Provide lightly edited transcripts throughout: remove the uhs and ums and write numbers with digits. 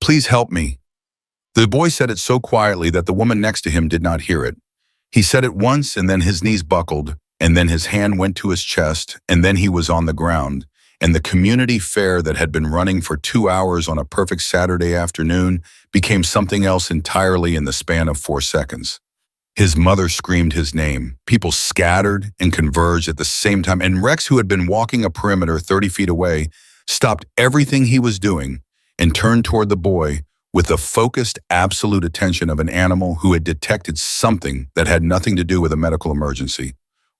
please help me." The boy said it so quietly that the woman next to him did not hear it. He said it once, and then his knees buckled, and then his hand went to his chest, and then he was on the ground, and the community fair that had been running for 2 hours on a perfect Saturday afternoon became something else entirely in the span of 4 seconds. His mother screamed his name. People scattered and converged at the same time, and Rex, who had been walking a perimeter 30 feet away, stopped everything he was doing and turned toward the boy with the focused, absolute attention of an animal who had detected something that had nothing to do with a medical emergency.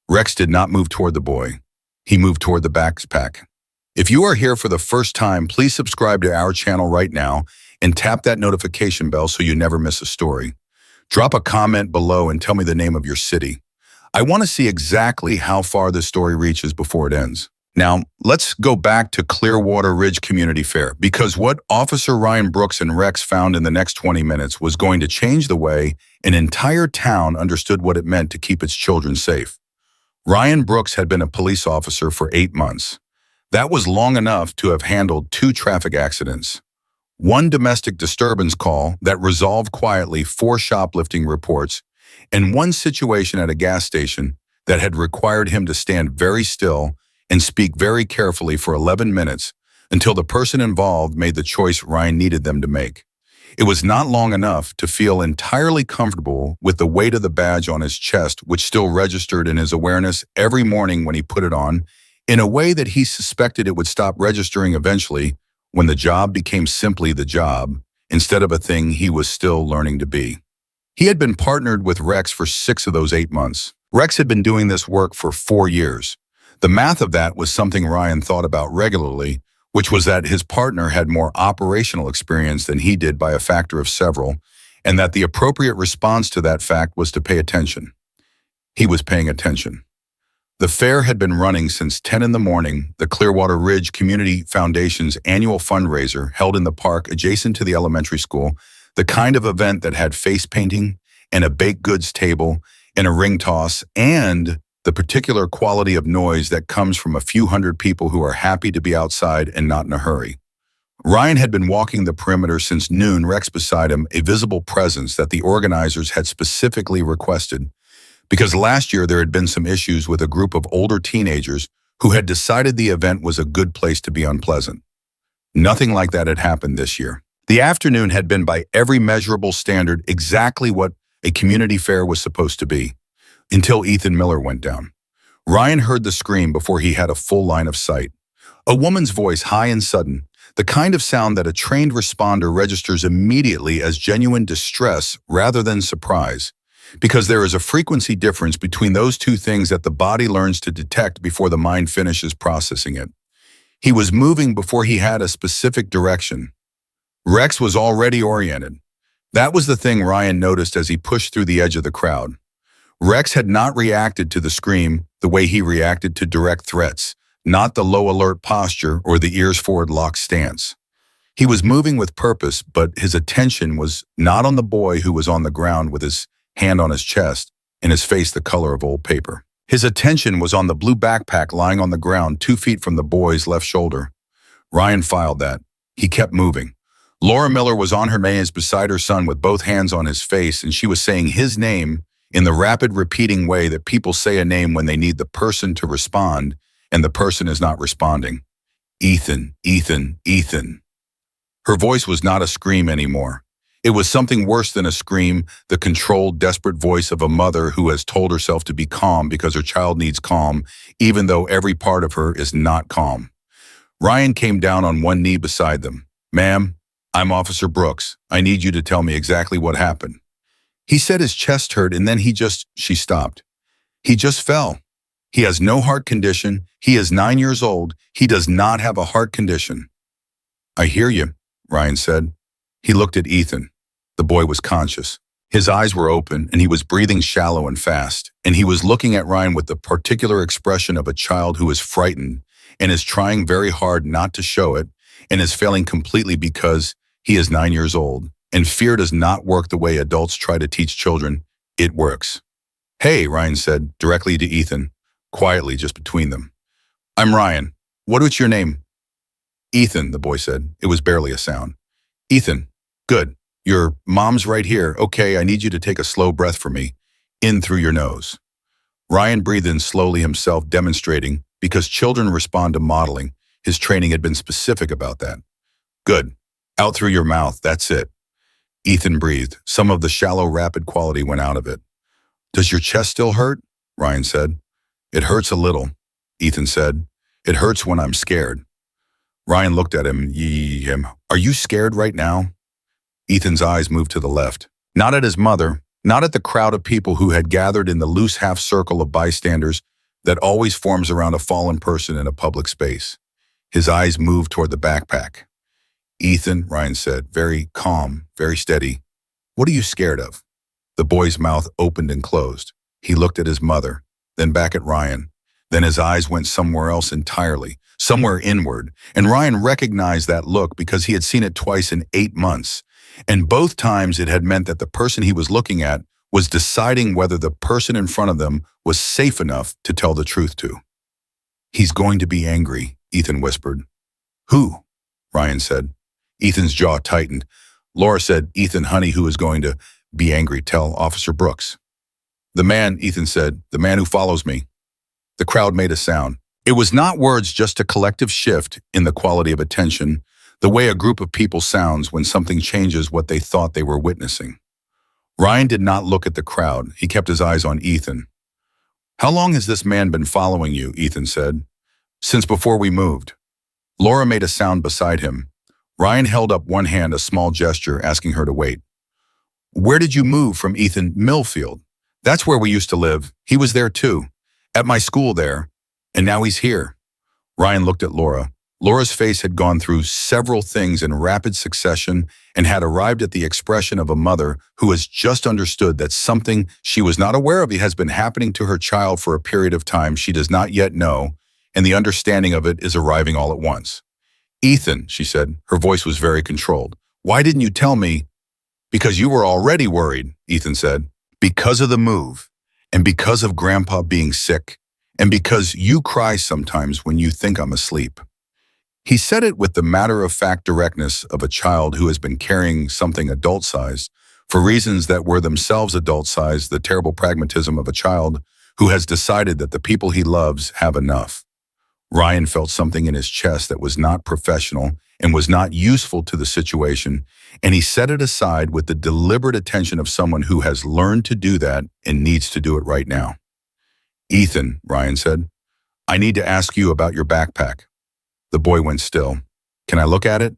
Rex did not move toward the boy. He moved toward the backpack. If you are here for the first time, please subscribe to our channel right now and tap that notification bell so you never miss a story. Drop a comment below and tell me the name of your city. I want to see exactly how far this story reaches before it ends. Now, let's go back to Clearwater Ridge Community Fair, because what Officer Ryan Brooks and Rex found in the next 20 minutes was going to change the way an entire town understood what it meant to keep its children safe. Ryan Brooks had been a police officer for 8 months. That was long enough to have handled 2 traffic accidents, 1 domestic disturbance call that resolved quietly, 4 shoplifting reports, and 1 situation at a gas station that had required him to stand very still and speak very carefully for 11 minutes until the person involved made the choice Ryan needed them to make. It was not long enough to feel entirely comfortable with the weight of the badge on his chest, which still registered in his awareness every morning when he put it on, in a way that he suspected it would stop registering eventually when the job became simply the job instead of a thing he was still learning to be. He had been partnered with Rex for 6 of those 8 months. Rex had been doing this work for 4 years. The math of that was something Ryan thought about regularly, which was that his partner had more operational experience than he did by a factor of several, and that the appropriate response to that fact was to pay attention. He was paying attention. The fair had been running since 10 in the morning, the Clearwater Ridge Community Foundation's annual fundraiser held in the park adjacent to the elementary school, the kind of event that had face painting and a baked goods table and a ring toss and the particular quality of noise that comes from a few hundred people who are happy to be outside and not in a hurry. Ryan had been walking the perimeter since noon, Rex beside him, a visible presence that the organizers had specifically requested, because last year there had been some issues with a group of older teenagers who had decided the event was a good place to be unpleasant. Nothing like that had happened this year. The afternoon had been by every measurable standard exactly what a community fair was supposed to be, until Ethan Miller went down. Ryan heard the scream before he had a full line of sight. A woman's voice, high and sudden, the kind of sound that a trained responder registers immediately as genuine distress rather than surprise, because there is a frequency difference between those 2 things that the body learns to detect before the mind finishes processing it. He was moving before he had a specific direction. Rex was already oriented. That was the thing Ryan noticed as he pushed through the edge of the crowd. Rex had not reacted to the scream the way he reacted to direct threats, not the low alert posture or the ears forward locked stance. He was moving with purpose, but his attention was not on the boy who was on the ground with his hand on his chest and his face the color of old paper. His attention was on the blue backpack lying on the ground 2 feet from the boy's left shoulder. Ryan filed that. He kept moving. Laura Miller was on her knees beside her son with both hands on his face, and she was saying his name in the rapid repeating way that people say a name when they need the person to respond and the person is not responding. Ethan, Ethan, Ethan. Her voice was not a scream anymore. It was something worse than a scream, the controlled, desperate voice of a mother who has told herself to be calm because her child needs calm, even though every part of her is not calm. Ryan came down on one knee beside them. "Ma'am, I'm Officer Brooks. I need you to tell me exactly what happened." He said his chest hurt, and then she stopped. "He just fell. He has no heart condition. He is 9 years old. He does not have a heart condition." "I hear you," Ryan said. He looked at Ethan. The boy was conscious. His eyes were open, and he was breathing shallow and fast, and he was looking at Ryan with the particular expression of a child who is frightened and is trying very hard not to show it and is failing completely because he is 9 years old. And fear does not work the way adults try to teach children. It works. "Hey," Ryan said directly to Ethan, quietly just between them. "I'm Ryan. What was your name?" "Ethan," the boy said. It was barely a sound. "Ethan, Good. Your mom's right here. Okay, I need you to take a slow breath for me. In through your nose. Ryan breathed in slowly himself, demonstrating, because children respond to modeling, his training had been specific about that. Good. Out through your mouth, that's it. Ethan breathed. Some of the shallow, rapid quality went out of it. Does your chest still hurt? Ryan said. It hurts a little, Ethan said. It hurts when I'm scared. Ryan looked at him. Are you scared right now? Ethan's eyes moved to the left. Not at his mother, not at the crowd of people who had gathered in the loose half circle of bystanders that always forms around a fallen person in a public space. His eyes moved toward the backpack. Ethan, Ryan said, very calm, very steady. What are you scared of? The boy's mouth opened and closed. He looked at his mother, then back at Ryan. Then his eyes went somewhere else entirely, somewhere inward, and Ryan recognized that look because he had seen it twice in 8 months, and both times it had meant that the person he was looking at was deciding whether the person in front of them was safe enough to tell the truth to. He's going to be angry, Ethan whispered. Who? Ryan said. Ethan's jaw tightened. Laura said, Ethan, honey, who is going to be angry? Tell Officer Brooks. The man, Ethan said, the man who follows me. The crowd made a sound. It was not words, just a collective shift in the quality of attention, the way a group of people sounds when something changes what they thought they were witnessing. Ryan did not look at the crowd. He kept his eyes on Ethan. How long has this man been following you? Ethan said. Since before we moved. Laura made a sound beside him. Ryan held up one hand, a small gesture, asking her to wait. Where did you move from, Ethan? Millfield. That's where we used to live. He was there too. At my school there. And now he's here. Ryan looked at Laura. Laura's face had gone through several things in rapid succession and had arrived at the expression of a mother who has just understood that something she was not aware of has been happening to her child for a period of time she does not yet know, and the understanding of it is arriving all at once. Ethan, she said, her voice was very controlled. Why didn't you tell me? Because you were already worried, Ethan said. Because of the move, and because of Grandpa being sick, and because you cry sometimes when you think I'm asleep. He said it with the matter-of-fact directness of a child who has been carrying something adult-sized for reasons that were themselves adult-sized, the terrible pragmatism of a child who has decided that the people he loves have enough. Ryan felt something in his chest that was not professional and was not useful to the situation, and he set it aside with the deliberate attention of someone who has learned to do that and needs to do it right now. Ethan, Ryan said, I need to ask you about your backpack. The boy went still. Can I look at it?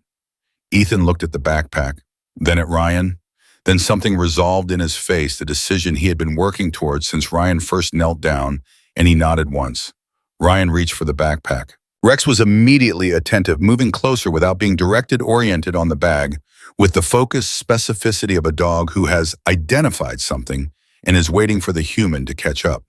Ethan looked at the backpack, then at Ryan. Then something resolved in his face, the decision he had been working towards since Ryan first knelt down, and he nodded once. Ryan reached for the backpack. Rex was immediately attentive, moving closer without being directed, oriented on the bag, with the focused specificity of a dog who has identified something and is waiting for the human to catch up.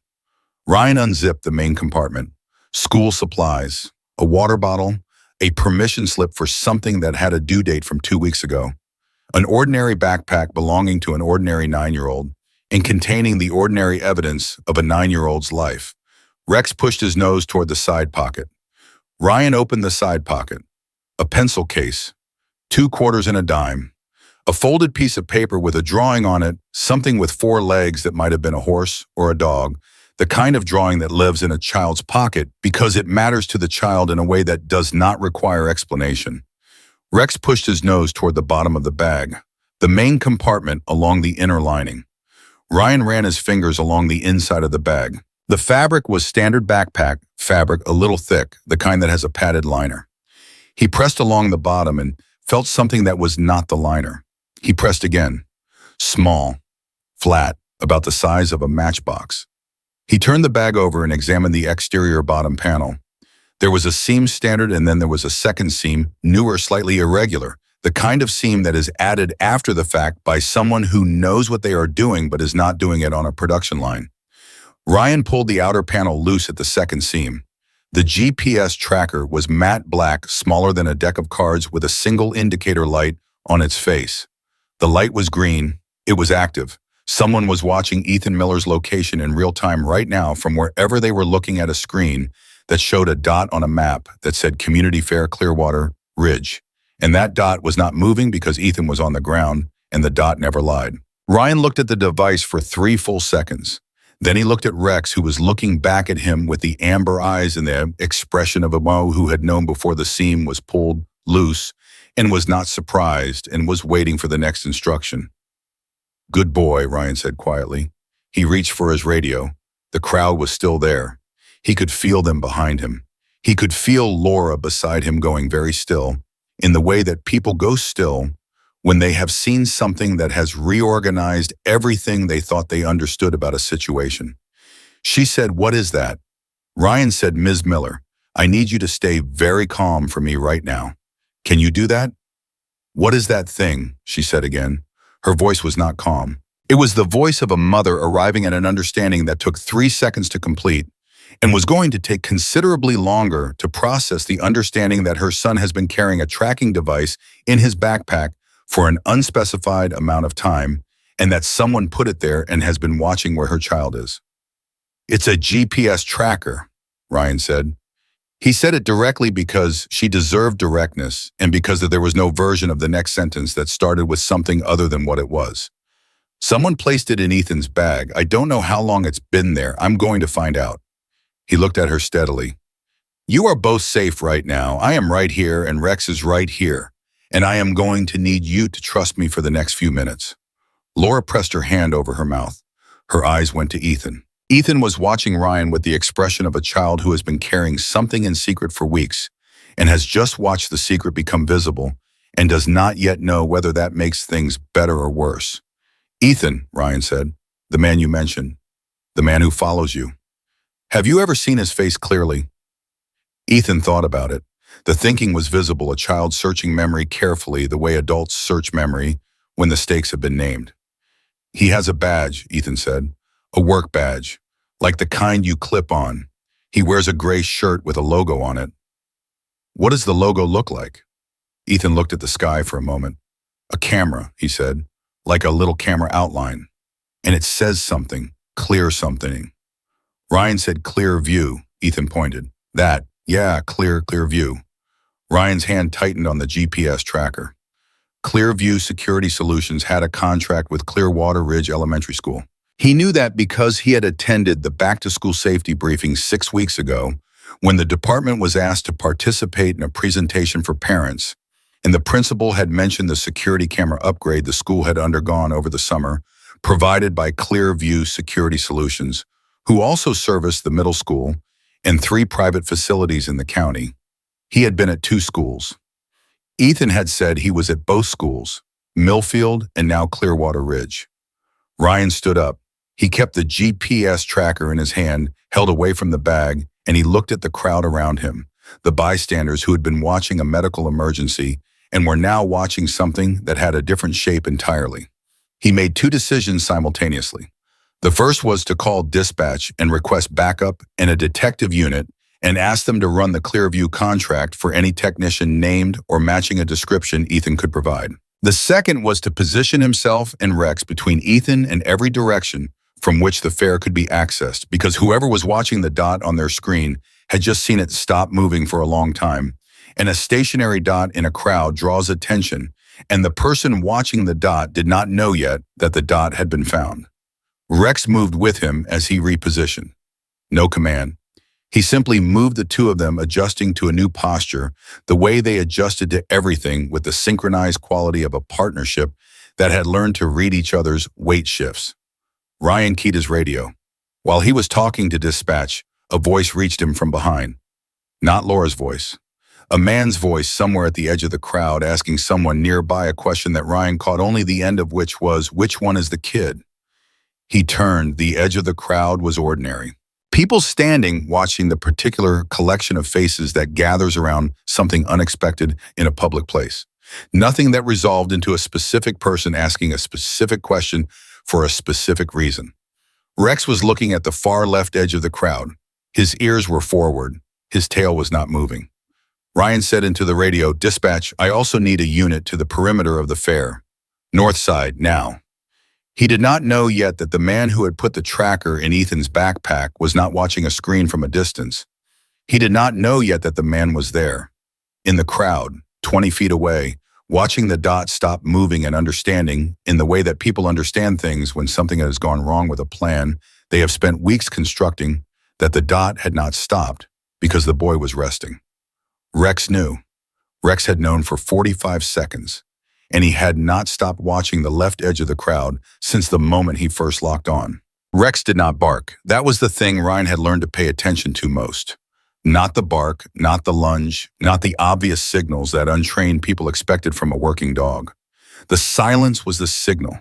Ryan unzipped the main compartment. School supplies, a water bottle, a permission slip for something that had a due date from 2 weeks ago, an ordinary backpack belonging to an ordinary 9-year-old and containing the ordinary evidence of a 9-year-old's life. Rex pushed his nose toward the side pocket. Ryan opened the side pocket. A pencil case, 2 quarters and a dime, a folded piece of paper with a drawing on it, something with 4 legs that might have been a horse or a dog, the kind of drawing that lives in a child's pocket because it matters to the child in a way that does not require explanation. Rex pushed his nose toward the bottom of the bag, the main compartment along the inner lining. Ryan ran his fingers along the inside of the bag. The fabric was standard backpack fabric, a little thick, the kind that has a padded liner. He pressed along the bottom and felt something that was not the liner. He pressed again. Small, flat, about the size of a matchbox. He turned the bag over and examined the exterior bottom panel. There was a seam standard and then there was a second seam, newer, slightly irregular, the kind of seam that is added after the fact by someone who knows what they are doing but is not doing it on a production line. Ryan pulled the outer panel loose at the second seam. The GPS tracker was matte black, smaller than a deck of cards with a single indicator light on its face. The light was green. It was active. Someone was watching Ethan Miller's location in real time right now from wherever they were looking at a screen that showed a dot on a map that said Community Fair Clearwater Ridge. And that dot was not moving because Ethan was on the ground, and the dot never lied. Ryan looked at the device for 3 full seconds. Then he looked at Rex, who was looking back at him with the amber eyes and the expression of a Mo who had known before the seam was pulled loose and was not surprised and was waiting for the next instruction. "Good boy," Ryan said quietly. He reached for his radio. The crowd was still there. He could feel them behind him. He could feel Laura beside him going very still, in the way that people go still when they have seen something that has reorganized everything they thought they understood about a situation. She said, "What is that?" Ryan said, "Ms. Miller, I need you to stay very calm for me right now. Can you do that?" "What is that thing?" she said again. Her voice was not calm. It was the voice of a mother arriving at an understanding that took 3 seconds to complete and was going to take considerably longer to process the understanding that her son has been carrying a tracking device in his backpack for an unspecified amount of time, and that someone put it there and has been watching where her child is. "It's a GPS tracker," Ryan said. He said it directly because she deserved directness and because there was no version of the next sentence that started with something other than what it was. "Someone placed it in Ethan's bag. I don't know how long it's been there. I'm going to find out." He looked at her steadily. "You are both safe right now. I am right here and Rex is right here. And I am going to need you to trust me for the next few minutes." Laura pressed her hand over her mouth. Her eyes went to Ethan. Ethan was watching Ryan with the expression of a child who has been carrying something in secret for weeks and has just watched the secret become visible and does not yet know whether that makes things better or worse. "Ethan," Ryan said, "the man you mentioned, the man who follows you. Have you ever seen his face clearly?" Ethan thought about it. The thinking was visible, a child searching memory carefully the way adults search memory when the stakes have been named. "He has a badge," Ethan said, "a work badge, like the kind you clip on. He wears a gray shirt with a logo on it." "What does the logo look like?" Ethan looked at the sky for a moment. "A camera," he said, "like a little camera outline. And it says something, clear something." Ryan said, "Clear view," Ethan pointed. "That, yeah, clear view." Ryan's hand tightened on the GPS tracker. Clearview Security Solutions had a contract with Clearwater Ridge Elementary School. He knew that because he had attended the back-to-school safety briefing 6 weeks ago, when the department was asked to participate in a presentation for parents, and the principal had mentioned the security camera upgrade the school had undergone over the summer, provided by Clearview Security Solutions, who also serviced the middle school and 3 private facilities in the county. He had been at 2 schools. Ethan had said he was at both schools, Millfield and now Clearwater Ridge. Ryan stood up. He kept the GPS tracker in his hand, held away from the bag, and he looked at the crowd around him, the bystanders who had been watching a medical emergency and were now watching something that had a different shape entirely. He made 2 decisions simultaneously. The first was to call dispatch and request backup and a detective unit and ask them to run the Clearview contract for any technician named or matching a description Ethan could provide. The second was to position himself and Rex between Ethan and every direction from which the fare could be accessed, because whoever was watching the dot on their screen had just seen it stop moving for a long time, and a stationary dot in a crowd draws attention, and the person watching the dot did not know yet that the dot had been found. Rex moved with him as he repositioned. No command. He simply moved the 2 of them, adjusting to a new posture, the way they adjusted to everything with the synchronized quality of a partnership that had learned to read each other's weight shifts. Ryan keyed his radio. While he was talking to dispatch, a voice reached him from behind. Not Laura's voice. A man's voice somewhere at the edge of the crowd asking someone nearby a question that Ryan caught only the end of, which was, "Which one is the kid?" He turned. The edge of the crowd was ordinary. People standing watching the particular collection of faces that gathers around something unexpected in a public place. Nothing that resolved into a specific person asking a specific question for a specific reason. Rex was looking at the far left edge of the crowd. His ears were forward. His tail was not moving. Ryan said into the radio, "Dispatch, I also need a unit to the perimeter of the fair. North side, now." He did not know yet that the man who had put the tracker in Ethan's backpack was not watching a screen from a distance. He did not know yet that the man was there, in the crowd, 20 feet away, watching the dot stop moving and understanding, in the way that people understand things when something has gone wrong with a plan they have spent weeks constructing, that the dot had not stopped because the boy was resting. Rex knew. Rex had known for 45 seconds, and he had not stopped watching the left edge of the crowd since the moment he first locked on. Rex did not bark. That was the thing Ryan had learned to pay attention to most. Not the bark, not the lunge, not the obvious signals that untrained people expected from a working dog. The silence was the signal.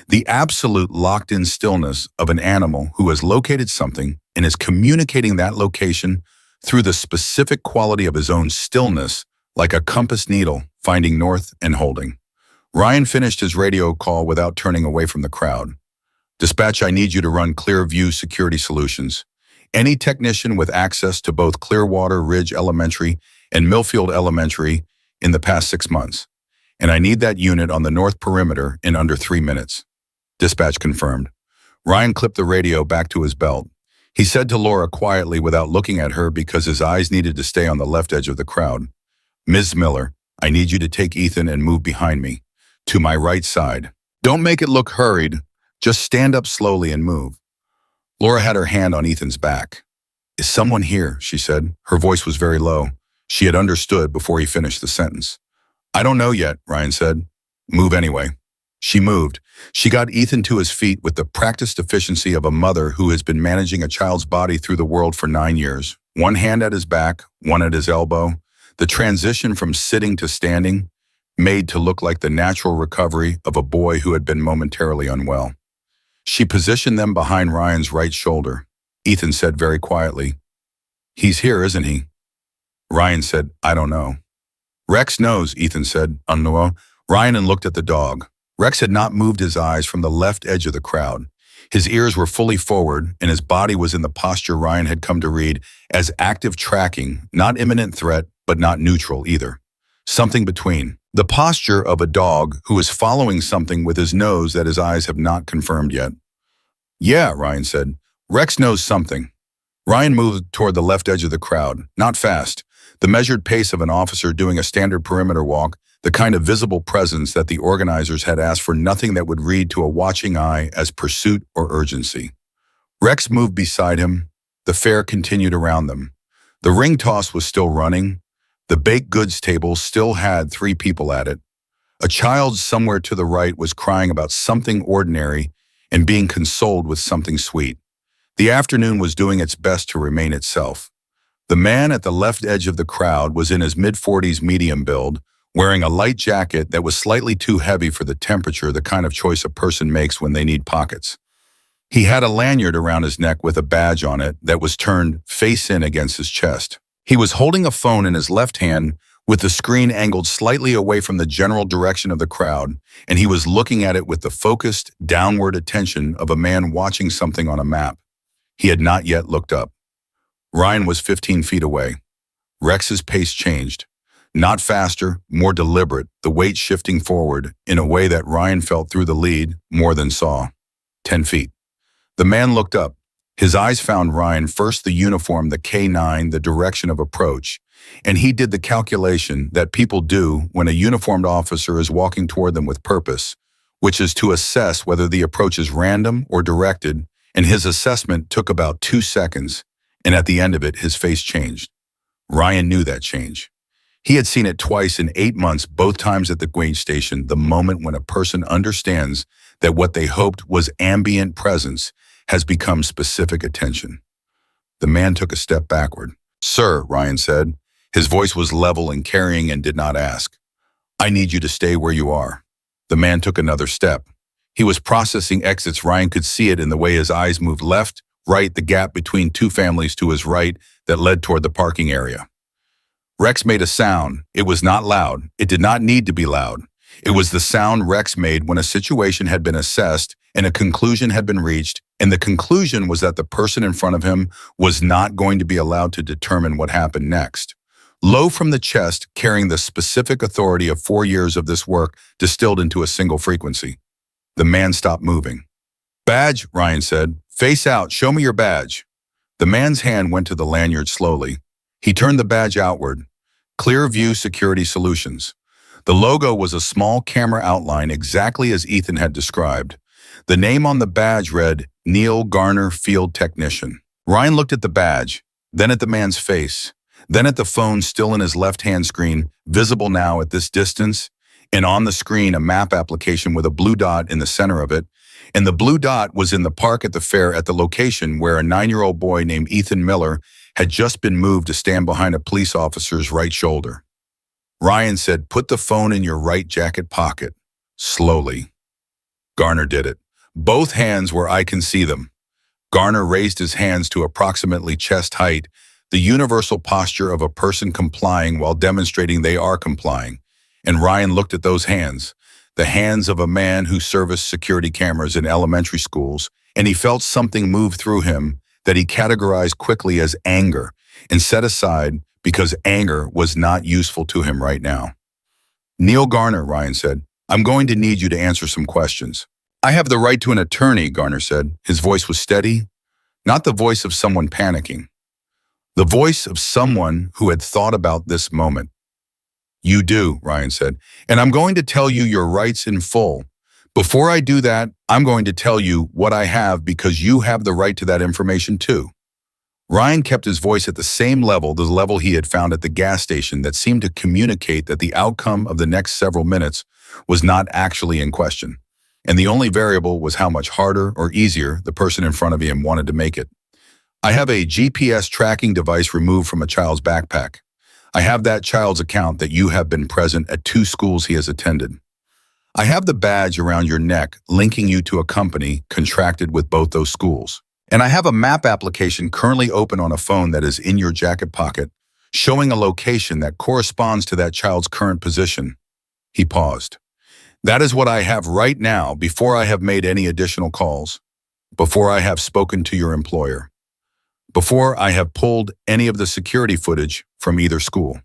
The absolute locked-in stillness of an animal who has located something and is communicating that location through the specific quality of his own stillness, like a compass needle finding north and holding. Ryan finished his radio call without turning away from the crowd. "Dispatch, I need you to run Clearview Security Solutions. Any technician with access to both Clearwater Ridge Elementary and Millfield Elementary in the past 6 months. And I need that unit on the north perimeter in under 3 minutes." Dispatch confirmed. Ryan clipped the radio back to his belt. He said to Laura quietly without looking at her because his eyes needed to stay on the left edge of the crowd, "Ms. Miller, I need you to take Ethan and move behind me, to my right side. Don't make it look hurried. Just stand up slowly and move." Laura had her hand on Ethan's back. "Is someone here?" she said. Her voice was very low. She had understood before he finished the sentence. "I don't know yet," Ryan said. "Move anyway." She moved. She got Ethan to his feet with the practiced efficiency of a mother who has been managing a child's body through the world for 9 years. One hand at his back, one at his elbow. The transition from sitting to standing, made to look like the natural recovery of a boy who had been momentarily unwell. She positioned them behind Ryan's right shoulder. Ethan said very quietly, "He's here, isn't he?" Ryan said, "I don't know." "Rex knows," Ethan said, unknown. Ryan looked at the dog. Rex had not moved his eyes from the left edge of the crowd. His ears were fully forward, and his body was in the posture Ryan had come to read as active tracking, not imminent threat, but not neutral either. Something between. The posture of a dog who is following something with his nose that his eyes have not confirmed yet. "Yeah," Ryan said. "Rex knows something." Ryan moved toward the left edge of the crowd, not fast, the measured pace of an officer doing a standard perimeter walk, the kind of visible presence that the organizers had asked for nothing that would read to a watching eye as pursuit or urgency. Rex moved beside him. The fair continued around them. The ring toss was still running. The baked goods table still had 3 people at it. A child somewhere to the right was crying about something ordinary and being consoled with something sweet. The afternoon was doing its best to remain itself. The man at the left edge of the crowd was in his mid-40s medium build, wearing a light jacket that was slightly too heavy for the temperature, the kind of choice a person makes when they need pockets. He had a lanyard around his neck with a badge on it that was turned face in against his chest. He was holding a phone in his left hand with the screen angled slightly away from the general direction of the crowd, and he was looking at it with the focused, downward attention of a man watching something on a map. He had not yet looked up. Ryan was 15 feet away. Rex's pace changed. Not faster, more deliberate, the weight shifting forward in a way that Ryan felt through the lead more than saw. 10 feet. The man looked up. His eyes found Ryan, first the uniform, the K9, the direction of approach, and he did the calculation that people do when a uniformed officer is walking toward them with purpose, which is to assess whether the approach is random or directed, and his assessment took about 2 seconds, and at the end of it, his face changed. Ryan knew that change. He had seen it twice in 8 months, both times at the wage station, the moment when a person understands that what they hoped was ambient presence has become specific attention. The man took a step backward. "Sir," Ryan said. His voice was level and carrying and did not ask. "I need you to stay where you are." The man took another step. He was processing exits. Ryan could see it in the way his eyes moved left, right, the gap between 2 families to his right that led toward the parking area. Rex made a sound. It was not loud. It did not need to be loud. It was the sound Rex made when a situation had been assessed and a conclusion had been reached, and the conclusion was that the person in front of him was not going to be allowed to determine what happened next. Low from the chest, carrying the specific authority of 4 years of this work distilled into a single frequency. The man stopped moving. "Badge," Ryan said. "Face out. Show me your badge." The man's hand went to the lanyard slowly. He turned the badge outward. Clear View Security Solutions. The logo was a small camera outline exactly as Ethan had described. The name on the badge read, Neil Garner Field Technician. Ryan looked at the badge, then at the man's face, then at the phone still in his left-hand screen, visible now at this distance, and on the screen a map application with a blue dot in the center of it, and the blue dot was in the park at the fair at the location where a 9-year-old boy named Ethan Miller had just been moved to stand behind a police officer's right shoulder. Ryan said, "Put the phone in your right jacket pocket." Slowly. Garner did it. Both hands where I can see them. Garner raised his hands to approximately chest height, the universal posture of a person complying while demonstrating they are complying. And Ryan looked at those hands, the hands of a man who serviced security cameras in elementary schools, and he felt something move through him that he categorized quickly as anger and set aside because anger was not useful to him right now. "Neil Garner," Ryan said, "I'm going to need you to answer some questions." "I have the right to an attorney," Garner said. His voice was steady, not the voice of someone panicking, the voice of someone who had thought about this moment. "You do," Ryan said, "and I'm going to tell you your rights in full. Before I do that, I'm going to tell you what I have because you have the right to that information too." Ryan kept his voice at the level he had found at the gas station that seemed to communicate that the outcome of the next several minutes was not actually in question, and the only variable was how much harder or easier the person in front of him wanted to make it. "I have a GPS tracking device removed from a child's backpack. I have that child's account that you have been present at 2 schools he has attended. I have the badge around your neck linking you to a company contracted with both those schools. And I have a map application currently open on a phone that is in your jacket pocket, showing a location that corresponds to that child's current position." He paused. "That is what I have right now before I have made any additional calls, before I have spoken to your employer, before I have pulled any of the security footage from either school."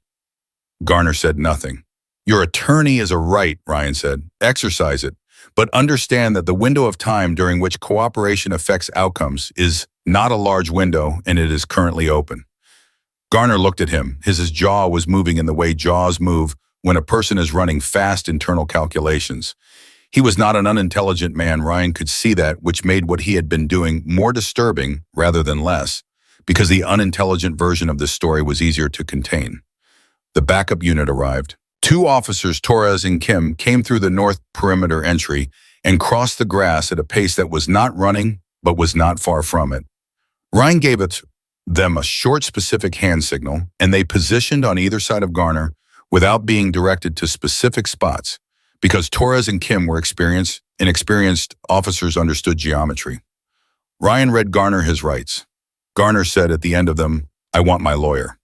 Garner said nothing. "Your attorney is a right," Ryan said. "Exercise it. But understand that the window of time during which cooperation affects outcomes is not a large window, and it is currently open." Garner looked at him. His jaw was moving in the way jaws move when a person is running fast internal calculations. He was not an unintelligent man. Ryan could see that, which made what he had been doing more disturbing rather than less, because the unintelligent version of this story was easier to contain. The backup unit arrived. 2 officers, Torres and Kim, came through the north perimeter entry and crossed the grass at a pace that was not running, but was not far from it. Ryan gave them a short, specific hand signal, and they positioned on either side of Garner without being directed to specific spots, because Torres and Kim were experienced, and experienced officers understood geometry. Ryan read Garner his rights. Garner said at the end of them, "I want my lawyer."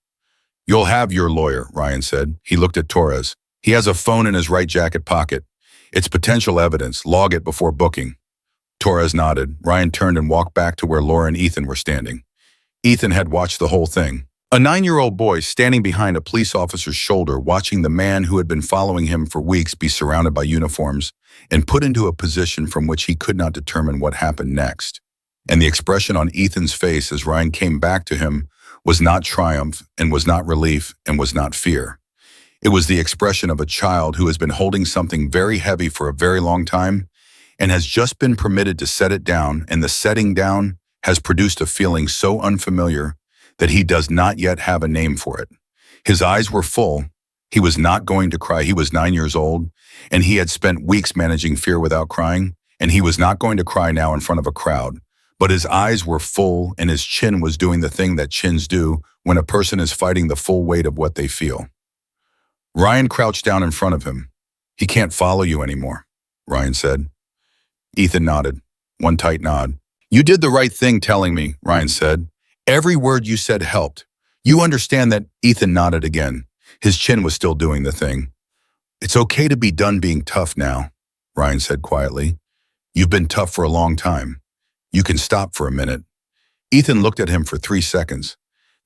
"You'll have your lawyer," Ryan said. He looked at Torres. "He has a phone in his right jacket pocket. It's potential evidence. Log it before booking." Torres nodded. Ryan turned and walked back to where Laura and Ethan were standing. Ethan had watched the whole thing. A 9-year-old boy standing behind a police officer's shoulder, watching the man who had been following him for weeks be surrounded by uniforms and put into a position from which he could not determine what happened next. And the expression on Ethan's face as Ryan came back to him was not triumph, and was not relief, and was not fear. It was the expression of a child who has been holding something very heavy for a very long time and has just been permitted to set it down, and the setting down has produced a feeling so unfamiliar that he does not yet have a name for it. His eyes were full. He was not going to cry. He was 9 years old, and he had spent weeks managing fear without crying, and he was not going to cry now in front of a crowd. But his eyes were full, and his chin was doing the thing that chins do when a person is fighting the full weight of what they feel. Ryan crouched down in front of him. "He can't follow you anymore," Ryan said. Ethan nodded. One tight nod. "You did the right thing telling me," Ryan said. "Every word you said helped. You understand that?" Ethan nodded again. His chin was still doing the thing. "It's okay to be done being tough now," Ryan said quietly. "You've been tough for a long time. You can stop for a minute." Ethan looked at him for 3 seconds.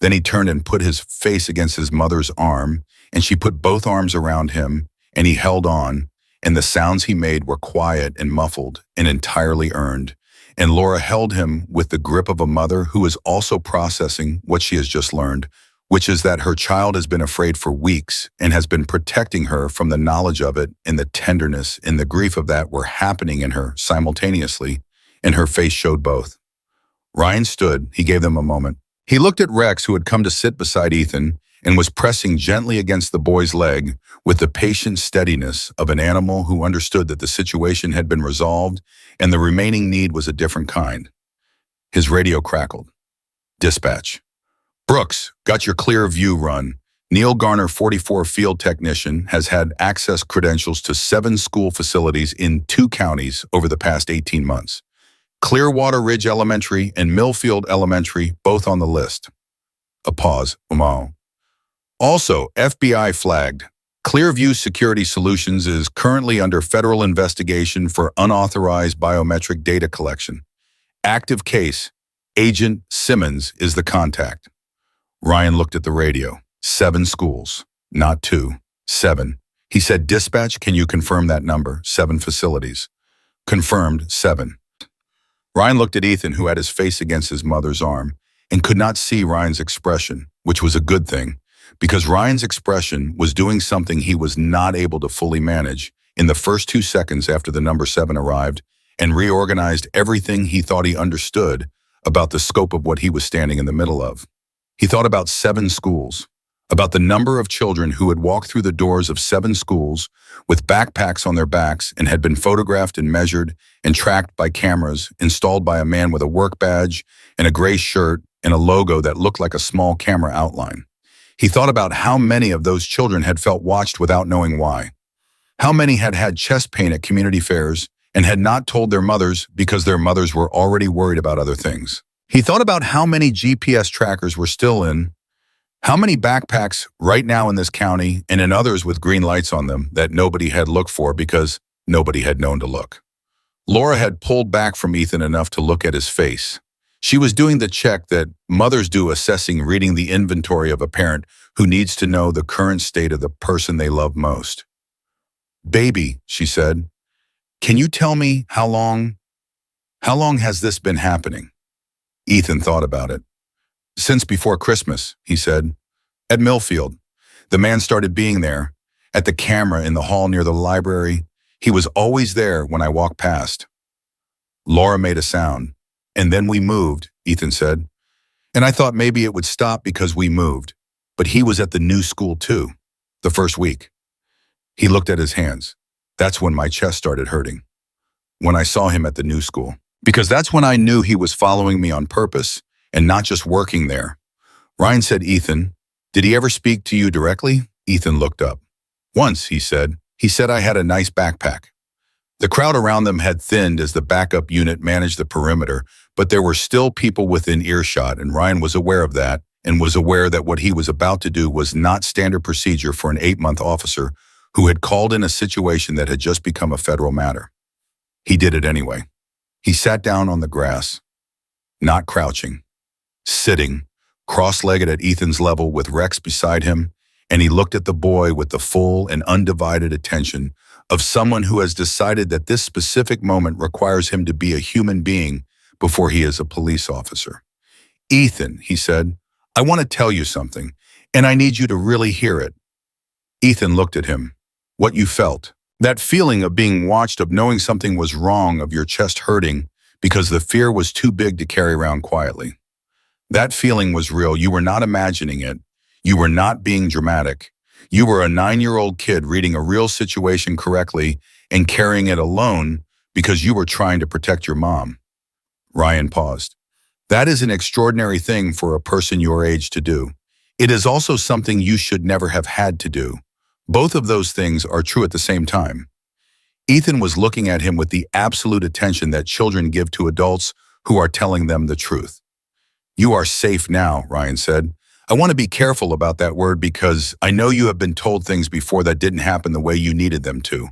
Then he turned and put his face against his mother's arm, and she put both arms around him, and he held on, and the sounds he made were quiet and muffled and entirely earned. And Laura held him with the grip of a mother who is also processing what she has just learned, which is that her child has been afraid for weeks and has been protecting her from the knowledge of it, and the tenderness and the grief of that were happening in her simultaneously, and her face showed both. Ryan stood. He gave them a moment. He looked at Rex, who had come to sit beside Ethan and was pressing gently against the boy's leg with the patient steadiness of an animal who understood that the situation had been resolved and the remaining need was a different kind. His radio crackled. Dispatch. Brooks, got your clear view run. Neil Garner, 44 field technician, has had access credentials to 7 school facilities in 2 counties over the past 18 months. Clearwater Ridge Elementary and Millfield Elementary, both on the list. A pause. Also, FBI flagged. Clearview Security Solutions is currently under federal investigation for unauthorized biometric data collection. Active case. Agent Simmons is the contact. Ryan looked at the radio. 7 schools, not 2. 7. He said, dispatch, can you confirm that number? 7 facilities. Confirmed, 7. Ryan looked at Ethan, who had his face against his mother's arm, and could not see Ryan's expression, which was a good thing, because Ryan's expression was doing something he was not able to fully manage in the first 2 seconds after the number 7 arrived and reorganized everything he thought he understood about the scope of what he was standing in the middle of. He thought about 7 schools, about the number of children who had walked through the doors of 7 schools with backpacks on their backs and had been photographed and measured and tracked by cameras installed by a man with a work badge and a gray shirt and a logo that looked like a small camera outline. He thought about how many of those children had felt watched without knowing why. How many had had chest pain at community fairs and had not told their mothers because their mothers were already worried about other things. He thought about how many GPS trackers were still in, how many backpacks right now in this county and in others with green lights on them that nobody had looked for because nobody had known to look. Laura had pulled back from Ethan enough to look at his face. She was doing the check that mothers do, assessing reading the inventory of a parent who needs to know the current state of the person they love most. Baby, she said, can you tell me how long has this been happening? Ethan thought about it. Since before Christmas, he said. At Millfield. The man started being there. At the camera in the hall near the library. He was always there when I walked past. Laura made a sound. And then we moved, Ethan said. And I thought maybe it would stop because we moved. But he was at the new school too, the first week. He looked at his hands. That's when my chest started hurting. When I saw him at the new school. Because that's when I knew he was following me on purpose and not just working there. Ryan said, Ethan, did he ever speak to you directly? Ethan looked up. Once, he said. He said I had a nice backpack. The crowd around them had thinned as the backup unit managed the perimeter, but there were still people within earshot, and Ryan was aware of that and was aware that what he was about to do was not standard procedure for an 8-month officer who had called in a situation that had just become a federal matter. He did it anyway. He sat down on the grass, not crouching, sitting, cross-legged at Ethan's level with Rex beside him, and he looked at the boy with the full and undivided attention of someone who has decided that this specific moment requires him to be a human being before he is a police officer. Ethan, he said, I want to tell you something, and I need you to really hear it. Ethan looked at him. What you felt. That feeling of being watched, of knowing something was wrong, of your chest hurting because the fear was too big to carry around quietly. That feeling was real. You were not imagining it. You were not being dramatic. You were a 9-year-old kid reading a real situation correctly and carrying it alone because you were trying to protect your mom. Ryan paused. That is an extraordinary thing for a person your age to do. It is also something you should never have had to do. Both of those things are true at the same time. Ethan was looking at him with the absolute attention that children give to adults who are telling them the truth. You are safe now, Ryan said. I want to be careful about that word because I know you have been told things before that didn't happen the way you needed them to.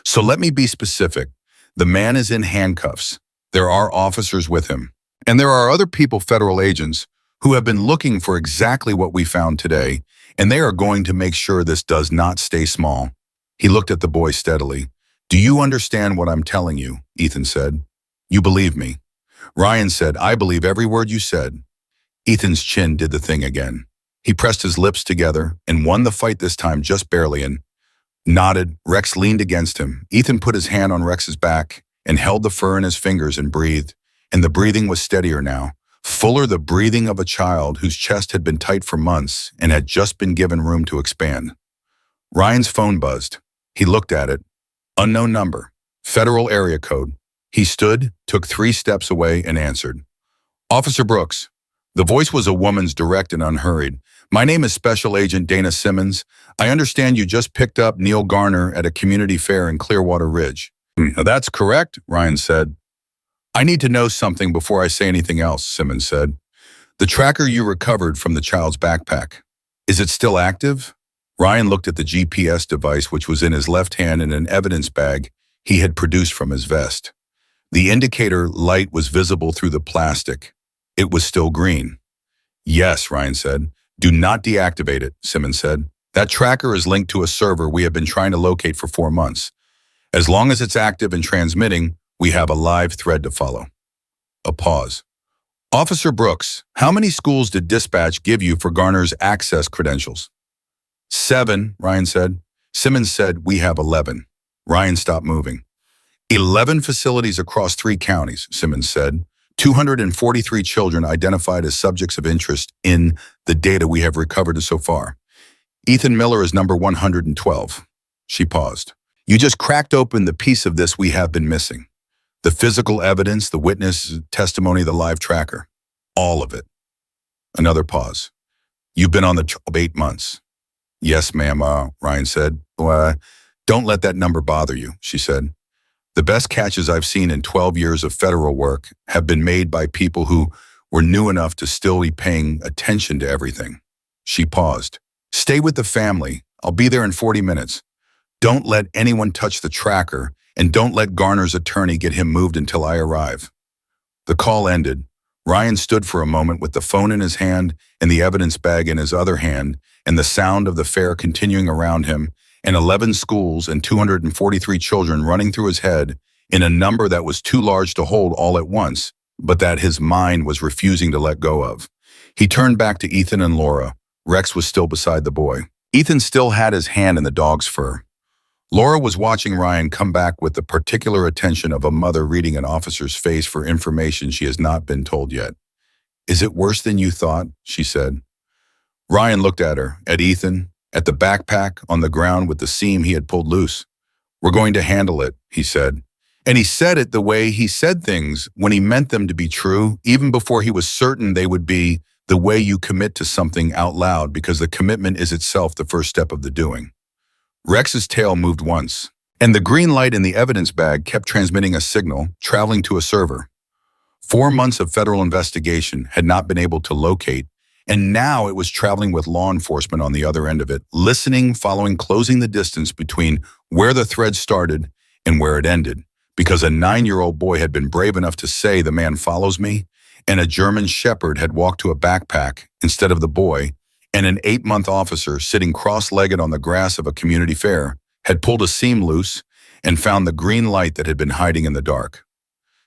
So let me be specific. The man is in handcuffs. There are officers with him. And there are other people, federal agents, who have been looking for exactly what we found today, and they are going to make sure this does not stay small. He looked at the boy steadily. Do you understand what I'm telling you? Ethan said. You believe me? Ryan said, I believe every word you said. Ethan's chin did the thing again. He pressed his lips together and won the fight this time just barely and nodded. Rex leaned against him. Ethan put his hand on Rex's back and held the fur in his fingers and breathed. And the breathing was steadier now, fuller, the breathing of a child whose chest had been tight for months and had just been given room to expand. Ryan's phone buzzed. He looked at it. Unknown number. Federal area code. He stood, took 3 steps away, and answered. Officer Brooks. The voice was a woman's, direct and unhurried. My name is Special Agent Dana Simmons. I understand you just picked up Neil Garner at a community fair in Clearwater Ridge. That's correct, Ryan said. I need to know something before I say anything else, Simmons said. The tracker you recovered from the child's backpack. Is it still active? Ryan looked at the GPS device, which was in his left hand in an evidence bag he had produced from his vest. The indicator light was visible through the plastic. It was still green. Yes, Ryan said. Do not deactivate it, Simmons said. That tracker is linked to a server we have been trying to locate for 4 months. As long as it's active and transmitting, we have a live thread to follow. A pause. Officer Brooks, how many schools did dispatch give you for Garner's access credentials? 7, Ryan said. Simmons said, we have 11. Ryan stopped moving. 11 facilities across 3 counties, Simmons said. 243 children identified as subjects of interest in the data we have recovered so far. Ethan Miller is number 112. She paused. You just cracked open the piece of this we have been missing. The physical evidence, the witness testimony, the live tracker. All of it. Another pause. You've been on the job 8 months. Yes, ma'am, Ryan said. Don't let that number bother you, she said. The best catches I've seen in 12 years of federal work have been made by people who were new enough to still be paying attention to everything. She paused. Stay with the family. I'll be there in 40 minutes. Don't let anyone touch the tracker, and don't let Garner's attorney get him moved until I arrive. The call ended. Ryan stood for a moment with the phone in his hand and the evidence bag in his other hand, and the sound of the fair continuing around him, and 11 schools and 243 children running through his head in a number that was too large to hold all at once, but that his mind was refusing to let go of. He turned back to Ethan and Laura. Rex was still beside the boy. Ethan still had his hand in the dog's fur. Laura was watching Ryan come back with the particular attention of a mother reading an officer's face for information she has not been told yet. Is it worse than you thought? She said. Ryan looked at her, at Ethan, at the backpack on the ground with the seam he had pulled loose. We're going to handle it, he said. And he said it the way he said things when he meant them to be true, even before he was certain they would be, the way you commit to something out loud, because the commitment is itself the first step of the doing. Rex's tail moved once, and the green light in the evidence bag kept transmitting a signal, traveling to a server. 4 months of federal investigation had not been able to locate, and now it was traveling with law enforcement on the other end of it, listening, following, closing the distance between where the thread started and where it ended, because a 9-year-old boy had been brave enough to say, the man follows me, and a German shepherd had walked to a backpack instead of the boy, and an 8-month officer sitting cross-legged on the grass of a community fair had pulled a seam loose and found the green light that had been hiding in the dark.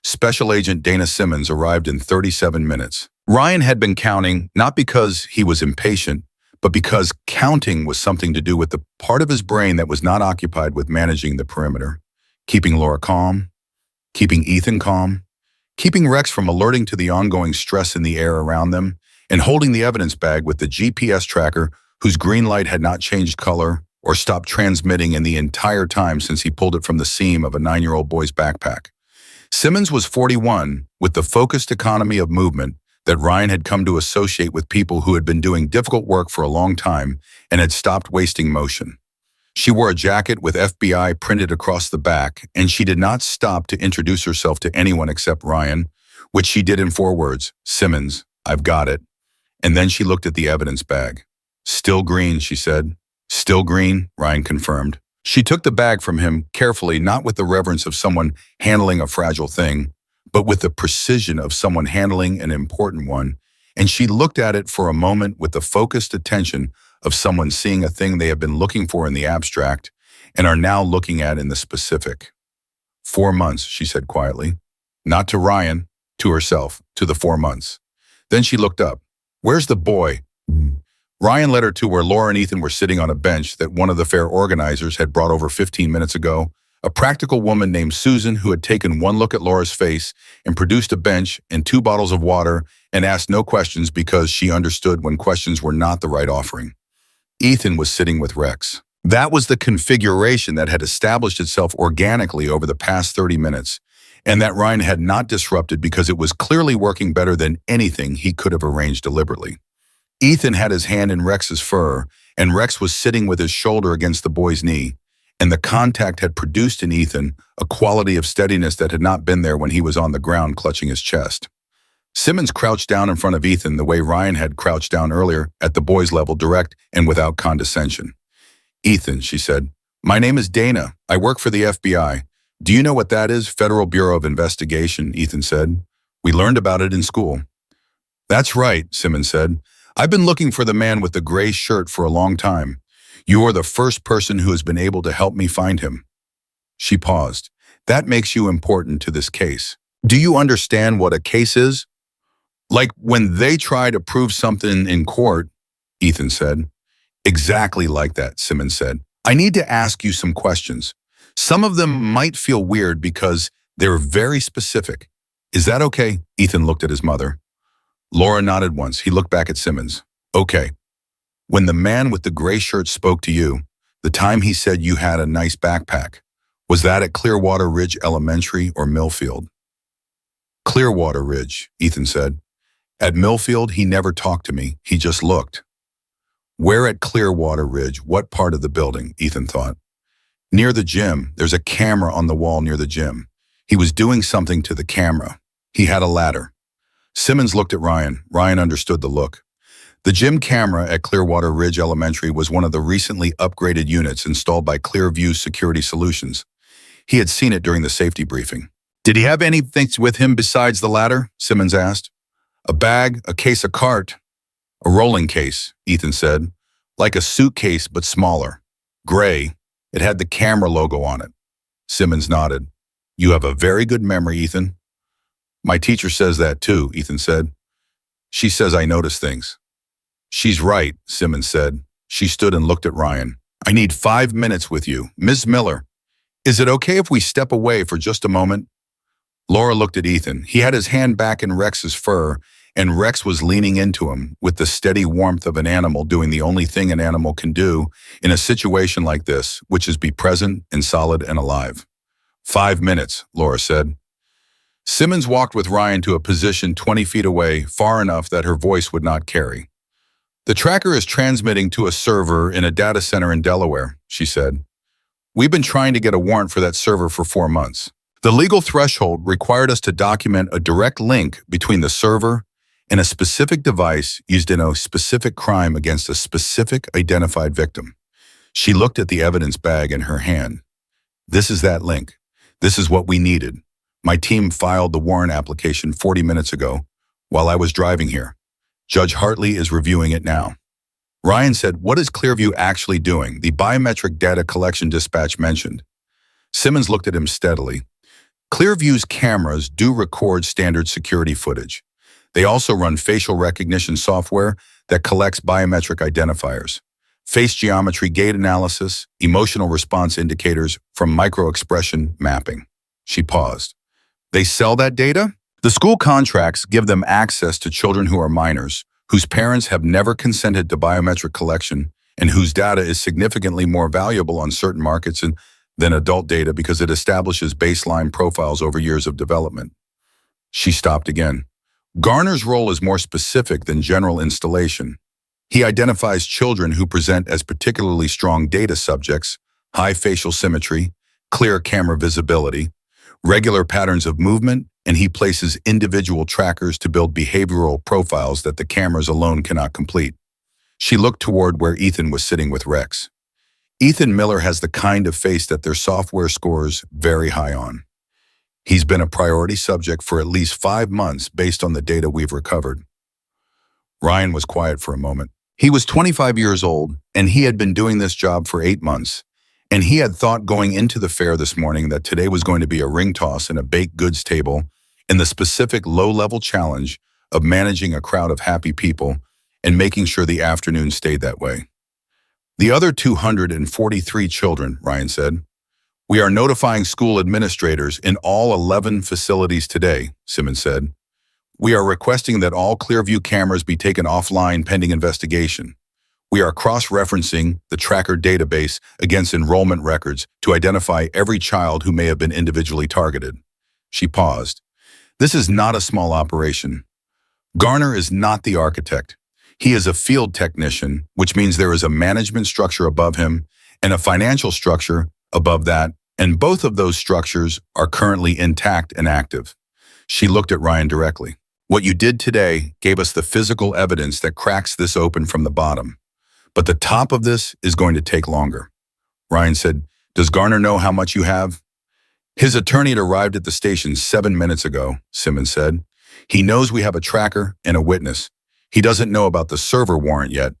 Special Agent Dana Simmons arrived in 37 minutes. Ryan had been counting, not because he was impatient, but because counting was something to do with the part of his brain that was not occupied with managing the perimeter, keeping Laura calm, keeping Ethan calm, keeping Rex from alerting to the ongoing stress in the air around them, and holding the evidence bag with the GPS tracker whose green light had not changed color or stopped transmitting in the entire time since he pulled it from the seam of a 9-year-old boy's backpack. Simmons was 41, with the focused economy of movement that Ryan had come to associate with people who had been doing difficult work for a long time and had stopped wasting motion. She wore a jacket with FBI printed across the back, and she did not stop to introduce herself to anyone except Ryan, which she did in 4 words, Simmons, I've got it. And then she looked at the evidence bag. Still green, she said. Still green, Ryan confirmed. She took the bag from him carefully, not with the reverence of someone handling a fragile thing, but with the precision of someone handling an important one, and she looked at it for a moment with the focused attention of someone seeing a thing they have been looking for in the abstract and are now looking at in the specific. 4 months, she said quietly. Not to Ryan, to herself, to the 4 months. Then she looked up. Where's the boy? Ryan led her to where Laura and Ethan were sitting on a bench that one of the fair organizers had brought over 15 minutes ago. A practical woman named Susan who had taken one look at Laura's face and produced a bench and 2 bottles of water and asked no questions because she understood when questions were not the right offering. Ethan was sitting with Rex. That was the configuration that had established itself organically over the past 30 minutes, and that Ryan had not disrupted because it was clearly working better than anything he could have arranged deliberately. Ethan had his hand in Rex's fur, and Rex was sitting with his shoulder against the boy's knee, and the contact had produced in Ethan a quality of steadiness that had not been there when he was on the ground clutching his chest. Simmons crouched down in front of Ethan the way Ryan had crouched down earlier, at the boy's level, direct and without condescension. "Ethan," she said, "my name is Dana. I work for the FBI. Do you know what that is? Federal Bureau of Investigation," Ethan said. "We learned about it in school." "That's right," Simmons said. "I've been looking for the man with the gray shirt for a long time. You are the first person who has been able to help me find him." She paused. "That makes you important to this case. Do you understand what a case is?" "Like when they try to prove something in court," Ethan said. "Exactly like that," Simmons said. "I need to ask you some questions. Some of them might feel weird because they're very specific. Is that okay?" Ethan looked at his mother. Laura nodded once. He looked back at Simmons. "Okay. When the man with the gray shirt spoke to you, the time he said you had a nice backpack, was that at Clearwater Ridge Elementary or Millfield?" "Clearwater Ridge," Ethan said. "At Millfield, he never talked to me. He just looked." "Where at Clearwater Ridge? What part of the building?" Ethan thought. "Near the gym. There's a camera on the wall near the gym. He was doing something to the camera. He had a ladder." Simmons looked at Ryan. Ryan understood the look. The gym camera at Clearwater Ridge Elementary was one of the recently upgraded units installed by Clearview Security Solutions. He had seen it during the safety briefing. "Did he have anything with him besides the ladder?" Simmons asked. "A bag, a case of cart." "A rolling case," Ethan said. "Like a suitcase, but smaller. Gray. It had the camera logo on it." Simmons nodded. "You have a very good memory, Ethan." "My teacher says that too," Ethan said. "She says I notice things." "She's right," Simmons said. She stood and looked at Ryan. "I need 5 minutes with you. Ms. Miller, is it okay if we step away for just a moment?" Laura looked at Ethan. He had his hand back in Rex's fur, and Rex was leaning into him with the steady warmth of an animal doing the only thing an animal can do in a situation like this, which is be present and solid and alive. 5 minutes, Laura said. Simmons walked with Ryan to a position 20 feet away, far enough that her voice would not carry. "The tracker is transmitting to a server in a data center in Delaware," she said. "We've been trying to get a warrant for that server for 4 months. The legal threshold required us to document a direct link between the server and a specific device used in a specific crime against a specific identified victim." She looked at the evidence bag in her hand. "This is that link. This is what we needed. My team filed the warrant application 40 minutes ago while I was driving here. Judge Hartley is reviewing it now." Ryan said, "What is Clearview actually doing?" The biometric data collection dispatch mentioned. Simmons looked at him steadily. "Clearview's cameras do record standard security footage. They also run facial recognition software that collects biometric identifiers, face geometry gate analysis, emotional response indicators from micro-expression mapping." She paused. "They sell that data?" "The school contracts give them access to children who are minors, whose parents have never consented to biometric collection, and whose data is significantly more valuable on certain markets than adult data because it establishes baseline profiles over years of development." She stopped again. "Garner's role is more specific than general installation. He identifies children who present as particularly strong data subjects, high facial symmetry, clear camera visibility, regular patterns of movement, and he places individual trackers to build behavioral profiles that the cameras alone cannot complete." She looked toward where Ethan was sitting with Rex. "Ethan Miller has the kind of face that their software scores very high on. He's been a priority subject for at least 5 months based on the data we've recovered." Ryan was quiet for a moment. He was 25 years old, and he had been doing this job for 8 months. And he had thought going into the fair this morning that today was going to be a ring toss and a baked goods table and the specific low-level challenge of managing a crowd of happy people and making sure the afternoon stayed that way. The other 243 children, Ryan said. We are notifying school administrators in all 11 facilities today, Simmons said. We are requesting that all Clearview cameras be taken offline pending investigation. We are cross-referencing the tracker database against enrollment records to identify every child who may have been individually targeted. She paused. This is not a small operation. Garner is not the architect. He is a field technician, which means there is a management structure above him and a financial structure above that, and both of those structures are currently intact and active. She looked at Ryan directly. What you did today gave us the physical evidence that cracks this open from the bottom. But the top of this is going to take longer. Ryan said, does Garner know how much you have? His attorney had arrived at the station 7 minutes ago, Simmons said. He knows we have a tracker and a witness. He doesn't know about the server warrant yet.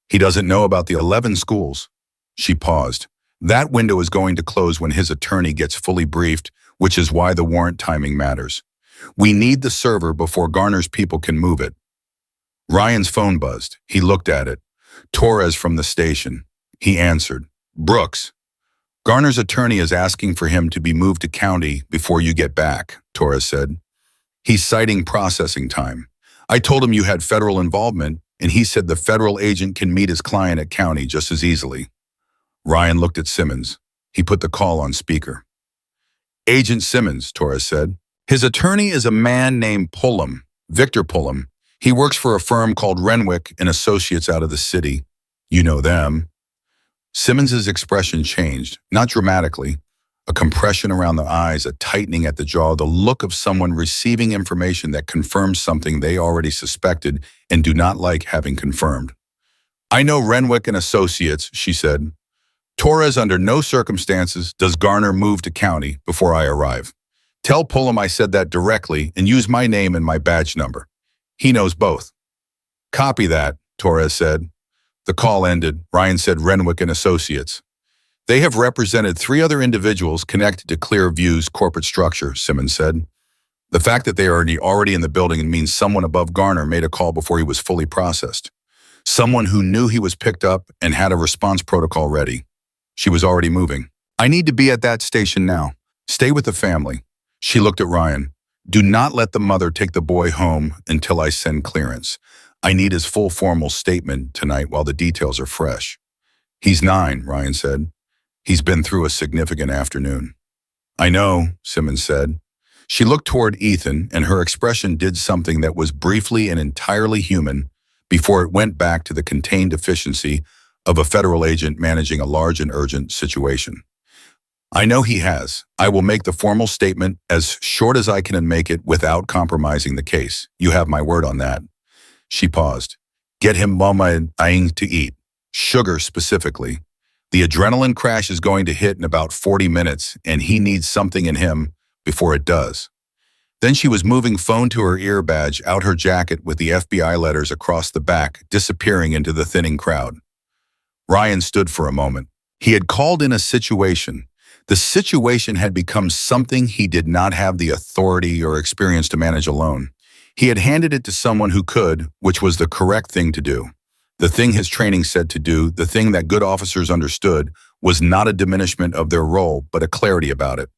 He doesn't know about the 11 schools. She paused. That window is going to close when his attorney gets fully briefed, which is why the warrant timing matters. We need the server before Garner's people can move it. Ryan's phone buzzed. He looked at it. Torres from the station. He answered. Brooks. Garner's attorney is asking for him to be moved to county before you get back, Torres said. He's citing processing time. I told him you had federal involvement, and he said the federal agent can meet his client at county just as easily. Ryan looked at Simmons. He put the call on speaker. Agent Simmons, Torres said. His attorney is a man named Pullum, Victor Pullum. He works for a firm called Renwick and Associates out of the city. You know them. Simmons's expression changed, not dramatically. A compression around the eyes, a tightening at the jaw, the look of someone receiving information that confirms something they already suspected and do not like having confirmed. I know Renwick and Associates, she said. Torres, under no circumstances does Garner move to county before I arrive. Tell Pullum I said that directly and use my name and my badge number. He knows both. Copy that, Torres said. The call ended. Ryan said Renwick and Associates. They have represented 3 other individuals connected to Clearview's corporate structure, Simmons said. The fact that they are already in the building means someone above Garner made a call before he was fully processed. Someone who knew he was picked up and had a response protocol ready. She was already moving. I need to be at that station now. Stay with the family. She looked at Ryan. Do not let the mother take the boy home until I send clearance. I need his full formal statement tonight while the details are fresh. He's 9, Ryan said. He's been through a significant afternoon. I know, Simmons said. She looked toward Ethan, and her expression did something that was briefly and entirely human before it went back to the contained efficiency of a federal agent managing a large and urgent situation. I know he has. I will make the formal statement as short as I can make it without compromising the case. You have my word on that. She paused. Get him mama and aing to eat. Sugar specifically. The adrenaline crash is going to hit in about 40 minutes, and he needs something in him before it does. Then she was moving phone to her ear badge out her jacket with the FBI letters across the back, disappearing into the thinning crowd. Ryan stood for a moment. He had called in a situation. The situation had become something he did not have the authority or experience to manage alone. He had handed it to someone who could, which was the correct thing to do. The thing his training said to do, the thing that good officers understood, was not a diminishment of their role, but a clarity about it.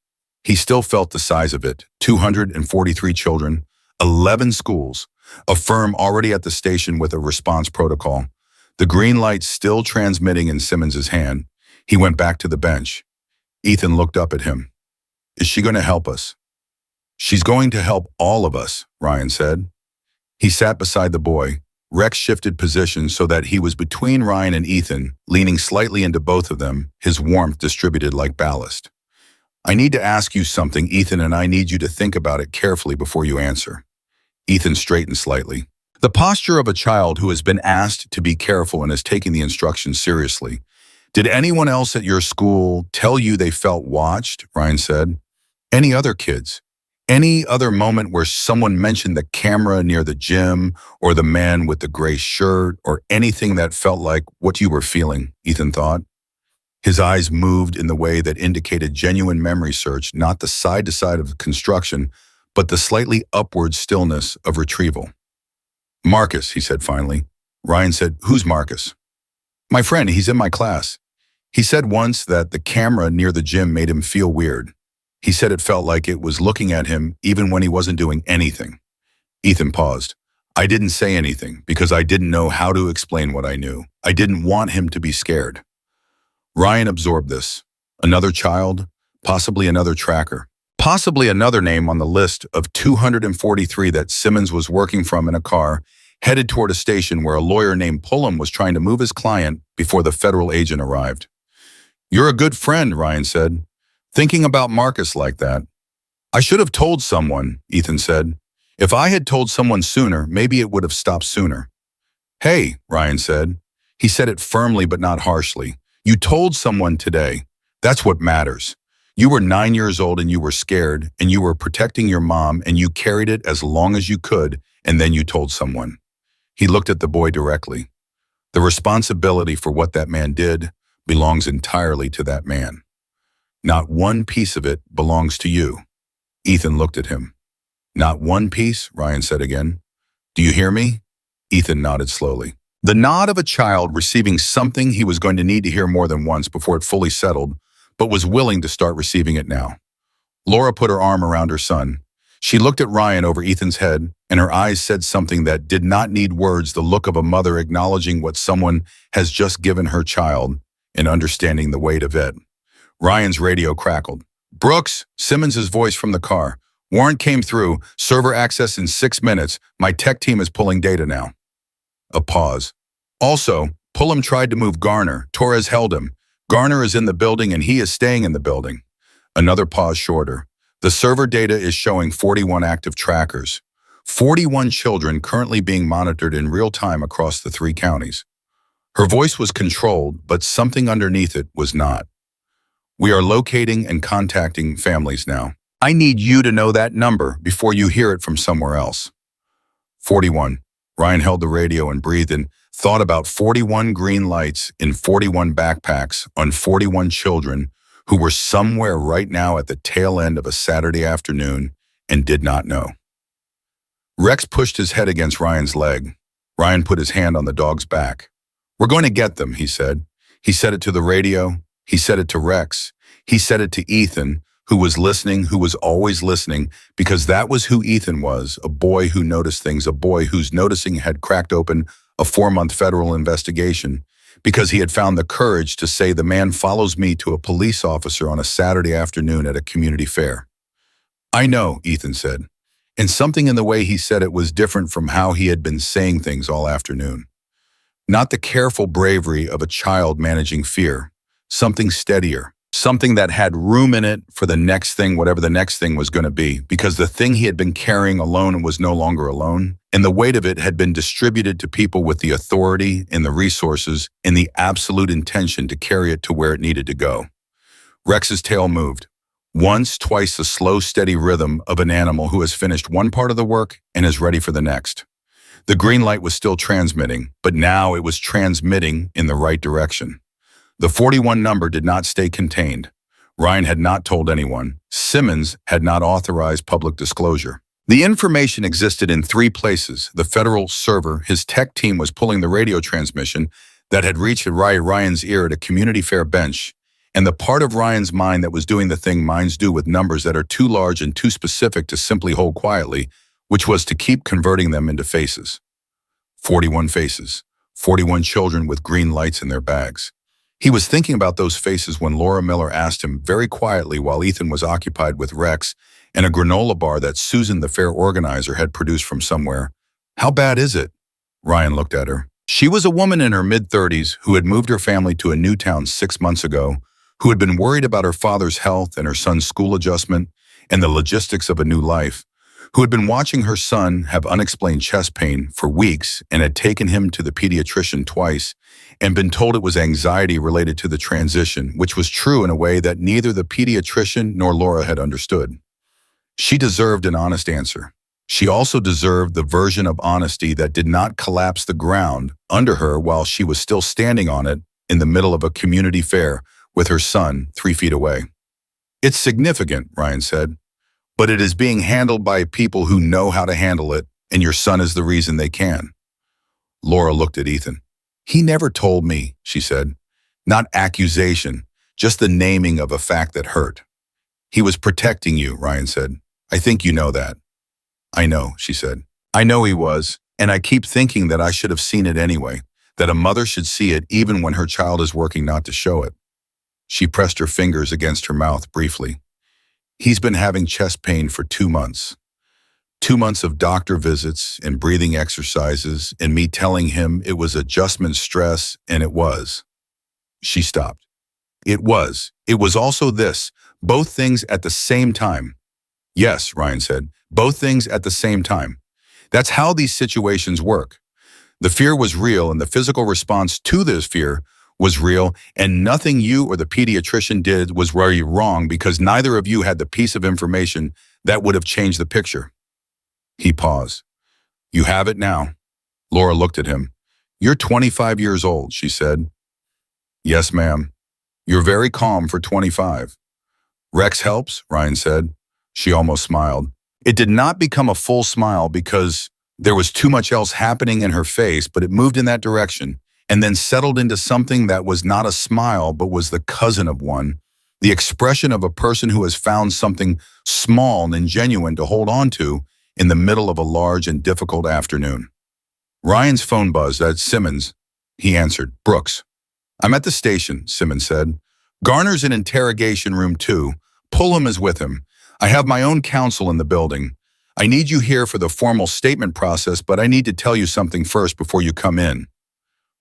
He still felt the size of it. 243 children, 11 schools, a firm already at the station with a response protocol. The green light still transmitting in Simmons's hand. He went back to the bench. Ethan looked up at him. Is she going to help us? She's going to help all of us, Ryan said. He sat beside the boy. Rex shifted positions so that he was between Ryan and Ethan, leaning slightly into both of them, his warmth distributed like ballast. I need to ask you something, Ethan, and I need you to think about it carefully before you answer. Ethan straightened slightly. The posture of a child who has been asked to be careful and is taking the instructions seriously. Did anyone else at your school tell you they felt watched? Ryan said. Any other kids? Any other moment where someone mentioned the camera near the gym or the man with the gray shirt or anything that felt like what you were feeling, Ethan thought. His eyes moved in the way that indicated genuine memory search, not the side-to-side of construction, but the slightly upward stillness of retrieval. Marcus, he said finally, Ryan said, "Who's Marcus?" "My friend, he's in my class." He said once that the camera near the gym made him feel weird. He said it felt like it was looking at him even when he wasn't doing anything. Ethan paused. "I didn't say anything because I didn't know how to explain what I knew. I didn't want him to be scared." Ryan absorbed this. Another child, possibly another tracker, possibly another name on the list of 243 that Simmons was working from in a car, headed toward a station where a lawyer named Pullum was trying to move his client before the federal agent arrived. "You're a good friend," Ryan said. "Thinking about Marcus like that." "I should have told someone," Ethan said. "If I had told someone sooner, maybe it would have stopped sooner." "Hey," Ryan said. He said it firmly but not harshly. "You told someone today. That's what matters. You were 9 years old and you were scared and you were protecting your mom and you carried it as long as you could and then you told someone." He looked at the boy directly. "The responsibility for what that man did belongs entirely to that man. Not one piece of it belongs to you." Ethan looked at him. "Not one piece," Ryan said again. "Do you hear me?" Ethan nodded slowly. The nod of a child receiving something he was going to need to hear more than once before it fully settled, but was willing to start receiving it now. Laura put her arm around her son. She looked at Ryan over Ethan's head, and her eyes said something that did not need words, the look of a mother acknowledging what someone has just given her child and understanding the weight of it. Ryan's radio crackled. "Brooks," Simmons' voice from the car. "Warrant came through. Server access in 6 minutes. My tech team is pulling data now." A pause. "Also, Pullum tried to move Garner. Torres held him. Garner is in the building and he is staying in the building." Another pause shorter. "The server data is showing 41 active trackers. 41 children currently being monitored in real time across the 3 counties." Her voice was controlled, but something underneath it was not. "We are locating and contacting families now. I need you to know that number before you hear it from somewhere else." 41. Ryan held the radio and breathed and thought about 41 green lights in 41 backpacks on 41 children who were somewhere right now at the tail end of a Saturday afternoon and did not know. Rex pushed his head against Ryan's leg. Ryan put his hand on the dog's back. "We're going to get them," he said. He said it to the radio. He said it to Rex. He said it to Ethan, who was listening, who was always listening, because that was who Ethan was, a boy who noticed things, a boy whose noticing had cracked open a 4-month federal investigation, because he had found the courage to say the man follows me to a police officer on a Saturday afternoon at a community fair. "I know," Ethan said, and something in the way he said it was different from how he had been saying things all afternoon. Not the careful bravery of a child managing fear, something steadier, something that had room in it for the next thing, whatever the next thing was going to be, because the thing he had been carrying alone was no longer alone, and the weight of it had been distributed to people with the authority and the resources and the absolute intention to carry it to where it needed to go. Rex's tail moved. Once, twice, the slow, steady rhythm of an animal who has finished one part of the work and is ready for the next. The green light was still transmitting, but now it was transmitting in the right direction. The 41 number did not stay contained. Ryan had not told anyone. Simmons had not authorized public disclosure. The information existed in 3 places. The federal server, his tech team was pulling the radio transmission that had reached Ryan's ear at a community fair bench, and the part of Ryan's mind that was doing the thing minds do with numbers that are too large and too specific to simply hold quietly, which was to keep converting them into faces. 41 faces. 41 children with green lights in their bags. He was thinking about those faces when Laura Miller asked him very quietly while Ethan was occupied with Rex and a granola bar that Susan, the fair organizer, had produced from somewhere. "How bad is it?" Ryan looked at her. She was a woman in her mid-30s who had moved her family to a new town 6 months ago, who had been worried about her father's health and her son's school adjustment and the logistics of a new life, who had been watching her son have unexplained chest pain for weeks and had taken him to the pediatrician twice and been told it was anxiety related to the transition, which was true in a way that neither the pediatrician nor Laura had understood. She deserved an honest answer. She also deserved the version of honesty that did not collapse the ground under her while she was still standing on it in the middle of a community fair with her son 3 feet away. "It's significant," Ryan said, "but it is being handled by people who know how to handle it, and your son is the reason they can." Laura looked at Ethan. He never told me, she said. Not accusation, just the naming of a fact that hurt. He was protecting you, Ryan said. I think you know that. I know, she said. I know he was, and I keep thinking that I should have seen it anyway, that a mother should see it even when her child is working not to show it. She pressed her fingers against her mouth briefly. He's been having chest pain for 2 months. 2 months of doctor visits and breathing exercises and me telling him it was adjustment stress, and it was. She stopped. It was. It was also this. Both things at the same time. Yes, Ryan said. Both things at the same time. That's how these situations work. The fear was real, and the physical response to this fear was real, and nothing you or the pediatrician did was very wrong because neither of you had the piece of information that would have changed the picture. He paused. You have it now. Laura looked at him. You're 25 years old, she said. Yes, ma'am. You're very calm for 25. Rex helps, Ryan said. She almost smiled. It did not become a full smile because there was too much else happening in her face, but it moved in that direction and then settled into something that was not a smile but was the cousin of one, the expression of a person who has found something small and genuine to hold on to in the middle of a large and difficult afternoon. Ryan's phone buzzed. That's Simmons. He answered. Brooks. I'm at the station, Simmons said. Garner's in interrogation room 2. Pullum is with him. I have my own counsel in the building. I need you here for the formal statement process, but I need to tell you something first before you come in.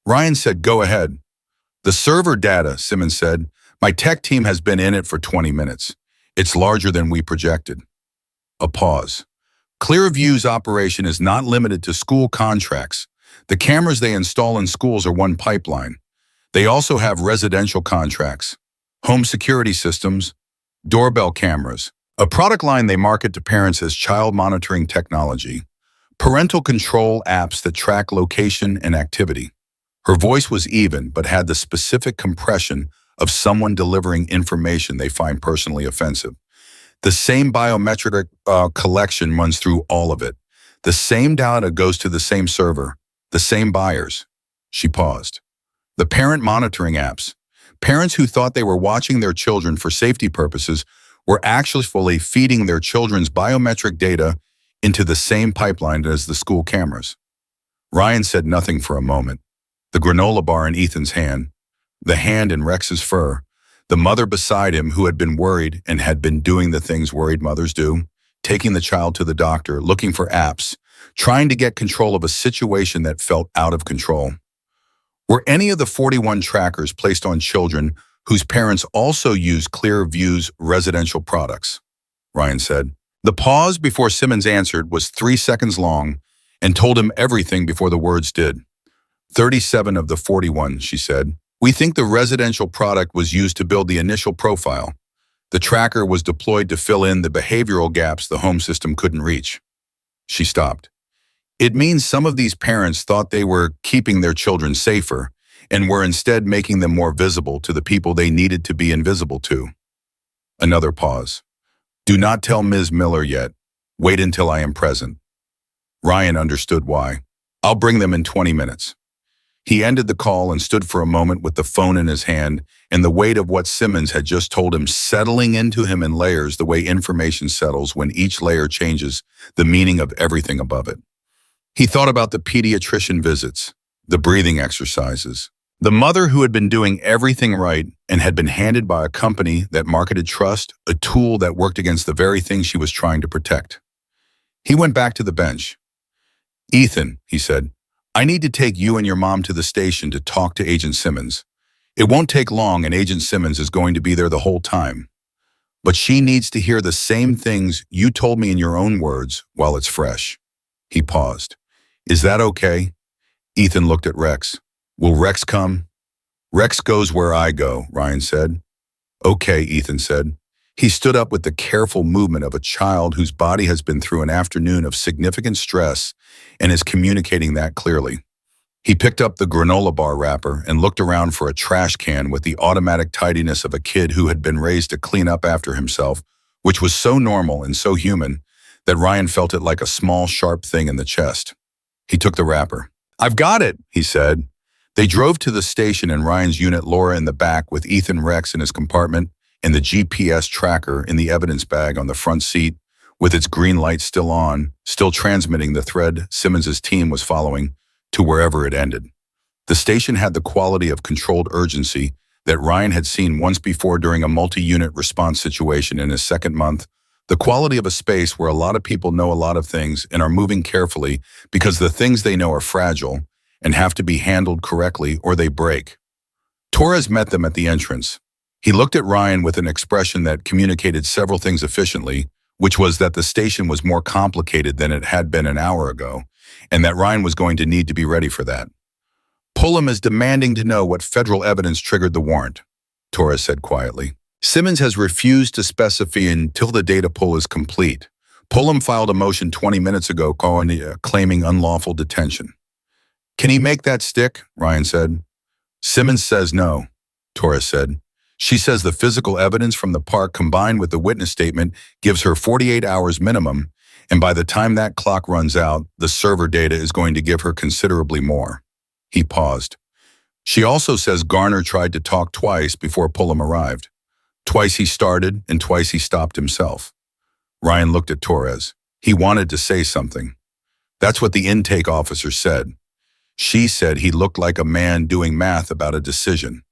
Ryan said, go ahead. The server data, Simmons said. My tech team has been in it for 20 minutes. It's larger than we projected. A pause. Clearview's operation is not limited to school contracts. The cameras they install in schools are one pipeline. They also have residential contracts, home security systems, doorbell cameras, a product line they market to parents as child monitoring technology, parental control apps that track location and activity. Her voice was even, but had the specific compression of someone delivering information they find personally offensive. The same biometric collection runs through all of it. The same data goes to the same server, the same buyers. She paused. The parent monitoring apps. Parents who thought they were watching their children for safety purposes were actually fully feeding their children's biometric data into the same pipeline as the school cameras. Ryan said nothing for a moment. The granola bar in Ethan's hand, the hand in Rex's fur, the mother beside him who had been worried and had been doing the things worried mothers do, taking the child to the doctor, looking for apps, trying to get control of a situation that felt out of control. Were any of the 41 trackers placed on children whose parents also use Clearview's residential products? Ryan said. The pause before Simmons answered was 3 seconds long and told him everything before the words did. 37 of the 41, she said. We think the residential product was used to build the initial profile. The tracker was deployed to fill in the behavioral gaps the home system couldn't reach. She stopped. It means some of these parents thought they were keeping their children safer and were instead making them more visible to the people they needed to be invisible to. Another pause. Do not tell Ms. Miller yet. Wait until I am present. Ryan understood why. I'll bring them in 20 minutes. He ended the call and stood for a moment with the phone in his hand and the weight of what Simmons had just told him settling into him in layers the way information settles when each layer changes the meaning of everything above it. He thought about the pediatrician visits, the breathing exercises, the mother who had been doing everything right and had been handed by a company that marketed trust, a tool that worked against the very thing she was trying to protect. He went back to the bench. Ethan, he said, I need to take you and your mom to the station to talk to Agent Simmons. It won't take long and Agent Simmons is going to be there the whole time. But she needs to hear the same things you told me in your own words while it's fresh. He paused. Is that okay? Ethan looked at Rex. Will Rex come? Rex goes where I go, Ryan said. Okay, Ethan said. He stood up with the careful movement of a child whose body has been through an afternoon of significant stress and is communicating that clearly. He picked up the granola bar wrapper and looked around for a trash can with the automatic tidiness of a kid who had been raised to clean up after himself, which was so normal and so human that Ryan felt it like a small, sharp thing in the chest. He took the wrapper. "I've got it," he said. They drove to the station and Ryan's unit, Laura in the back with Ethan Rex in his compartment and the GPS tracker in the evidence bag on the front seat with its green light still on, still transmitting the thread Simmons's team was following to wherever it ended. The station had the quality of controlled urgency that Ryan had seen once before during a multi-unit response situation in his second month, the quality of a space where a lot of people know a lot of things and are moving carefully because the things they know are fragile and have to be handled correctly or they break. Torres met them at the entrance. He looked at Ryan with an expression that communicated several things efficiently, which was that the station was more complicated than it had been an hour ago, and that Ryan was going to need to be ready for that. "Pullum is demanding to know what federal evidence triggered the warrant," Torres said quietly. "Simmons has refused to specify until the data pull is complete. Pullum filed a motion 20 minutes ago claiming unlawful detention." "Can he make that stick?" Ryan said. "Simmons says no," Torres said. "She says the physical evidence from the park combined with the witness statement gives her 48 hours minimum, and by the time that clock runs out, the server data is going to give her considerably more." He paused. "She also says Garner tried to talk twice before Pullum arrived. Twice he started and twice he stopped himself." Ryan looked at Torres. He wanted to say something. "That's what the intake officer said. She said he looked like a man doing math about a decision.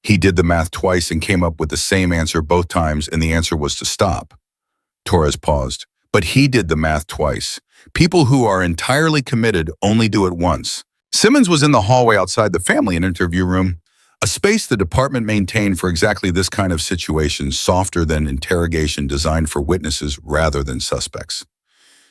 He did the math twice and came up with the same answer both times, and the answer was to stop." Torres paused. "But he did the math twice. People who are entirely committed only do it once." Simmons was in the hallway outside the family interview room, a space the department maintained for exactly this kind of situation, softer than interrogation, designed for witnesses rather than suspects.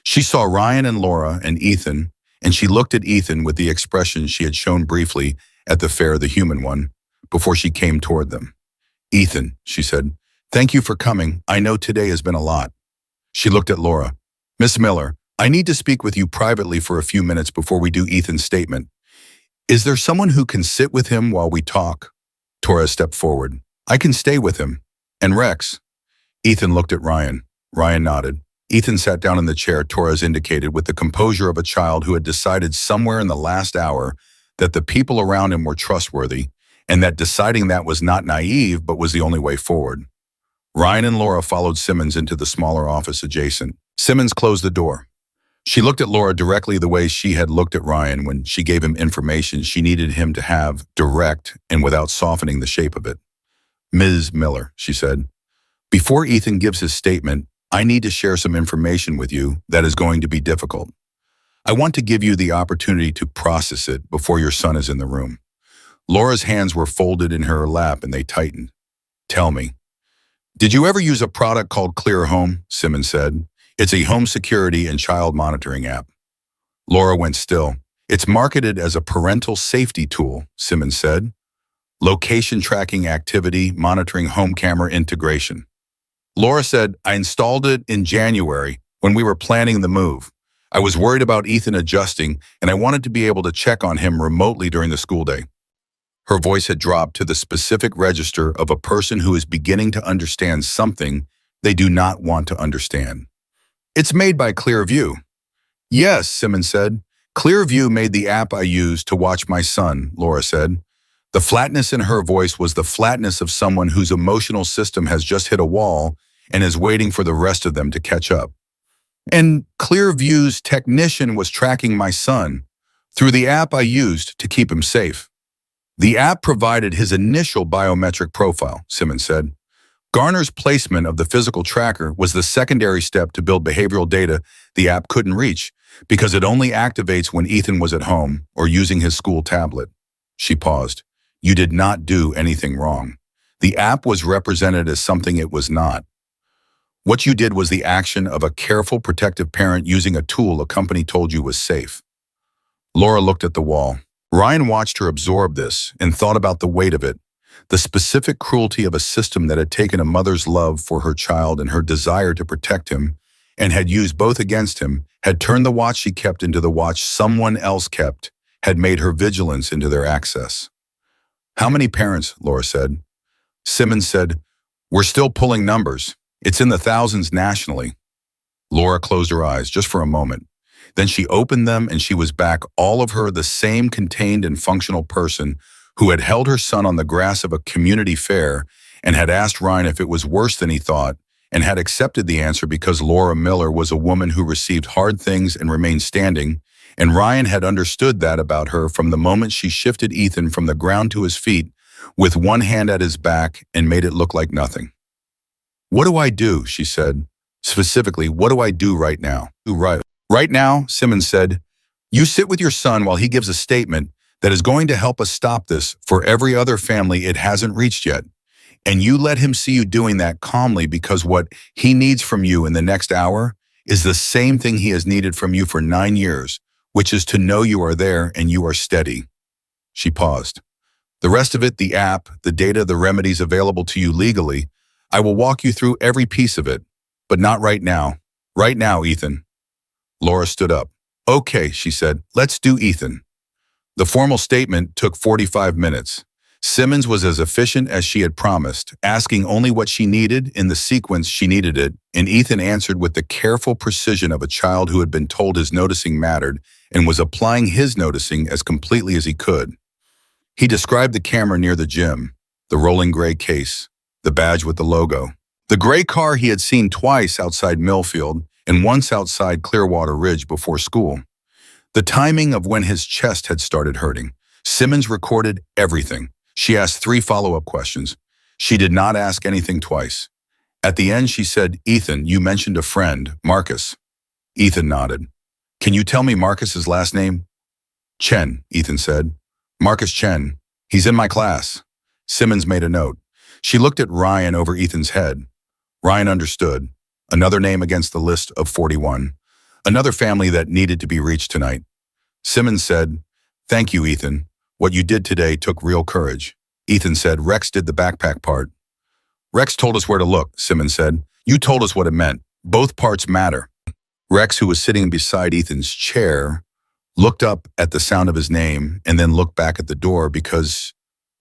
She saw Ryan and Laura and Ethan, and she looked at Ethan with the expression she had shown briefly at the fair, the human one, before she came toward them. "Ethan," she said, "thank you for coming. I know today has been a lot." She looked at Laura. "Miss Miller, I need to speak with you privately for a few minutes before we do Ethan's statement. Is there someone who can sit with him while we talk?" Torres stepped forward. "I can stay with him. And Rex?" Ethan looked at Ryan. Ryan nodded. Ethan sat down in the chair Torres indicated with the composure of a child who had decided somewhere in the last hour that the people around him were trustworthy, and that deciding that was not naive but was the only way forward. Ryan and Laura followed Simmons into the smaller office adjacent. Simmons closed the door. She looked at Laura directly the way she had looked at Ryan when she gave him information she needed him to have, direct and without softening the shape of it. "Ms. Miller," she said, "before Ethan gives his statement, I need to share some information with you that is going to be difficult. I want to give you the opportunity to process it before your son is in the room." Laura's hands were folded in her lap and they tightened. "Tell me." "Did you ever use a product called Clear Home?" Simmons said. "It's a home security and child monitoring app." Laura went still. "It's marketed as a parental safety tool," Simmons said. "Location tracking activity, monitoring home camera integration." Laura said, "I installed it in January when we were planning the move. I was worried about Ethan adjusting, and I wanted to be able to check on him remotely during the school day." Her voice had dropped to the specific register of a person who is beginning to understand something they do not want to understand. "It's made by Clearview." "Yes," Simmons said. "Clearview made the app I use to watch my son," Laura said. The flatness in her voice was the flatness of someone whose emotional system has just hit a wall and is waiting for the rest of them to catch up. "And Clearview's technician was tracking my son through the app I used to keep him safe." "The app provided his initial biometric profile," Simmons said. "Garner's placement of the physical tracker was the secondary step to build behavioral data the app couldn't reach because it only activates when Ethan was at home or using his school tablet." She paused. "You did not do anything wrong. The app was represented as something it was not. What you did was the action of a careful, protective parent using a tool a company told you was safe." Laura looked at the wall. Ryan watched her absorb this and thought about the weight of it, the specific cruelty of a system that had taken a mother's love for her child and her desire to protect him and had used both against him, had turned the watch she kept into the watch someone else kept, had made her vigilance into their access. "How many parents?" Laura said. Simmons said, "We're still pulling numbers. It's in the thousands nationally." Laura closed her eyes just for a moment. Then she opened them and she was back, all of her the same contained and functional person who had held her son on the grass of a community fair and had asked Ryan if it was worse than he thought, and had accepted the answer because Laura Miller was a woman who received hard things and remained standing, and Ryan had understood that about her from the moment she shifted Ethan from the ground to his feet with one hand at his back and made it look like nothing. "What do I do?" she said. "Specifically, what do I do right now?" Right now, Simmons said, "You sit with your son while he gives a statement that is going to help us stop this for every other family it hasn't reached yet. And you let him see you doing that calmly, because what he needs from you in the next hour is the same thing he has needed from you for 9 years, which is to know you are there and you are steady." She paused. "The rest of it, the app, the data, the remedies available to you legally, I will walk you through every piece of it, but not right now. Right now, Ethan." Laura stood up. "Okay," she said, "let's do Ethan." The formal statement took 45 minutes. Simmons was as efficient as she had promised, asking only what she needed in the sequence she needed it, and Ethan answered with the careful precision of a child who had been told his noticing mattered and was applying his noticing as completely as he could. He described the camera near the gym, the rolling gray case, the badge with the logo, the gray car he had seen twice outside Millfield and once outside Clearwater Ridge before school. The timing of when his chest had started hurting. Simmons recorded everything. She asked 3 follow-up questions. She did not ask anything twice. At the end, she said, "Ethan, you mentioned a friend, Marcus." Ethan nodded. "Can you tell me Marcus's last name?" "Chen," Ethan said. "Marcus Chen. He's in my class." Simmons made a note. She looked at Ryan over Ethan's head. Ryan understood. Another name against the list of 41. Another family that needed to be reached tonight. Simmons said, "Thank you, Ethan. What you did today took real courage." Ethan said, "Rex did the backpack part." "Rex told us where to look," Simmons said. "You told us what it meant. Both parts matter." Rex, who was sitting beside Ethan's chair, looked up at the sound of his name and then looked back at the door because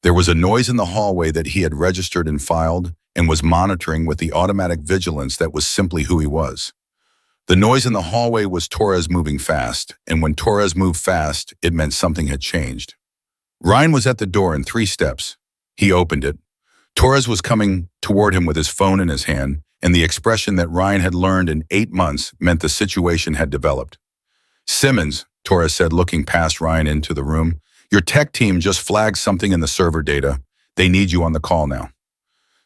there was a noise in the hallway that he had registered and filed and was monitoring with the automatic vigilance that was simply who he was. The noise in the hallway was Torres moving fast, and when Torres moved fast, it meant something had changed. Ryan was at the door in 3 steps. He opened it. Torres was coming toward him with his phone in his hand, and the expression that Ryan had learned in 8 months meant the situation had developed. "Simmons," Torres said, looking past Ryan into the room, "your tech team just flagged something in the server data. They need you on the call now."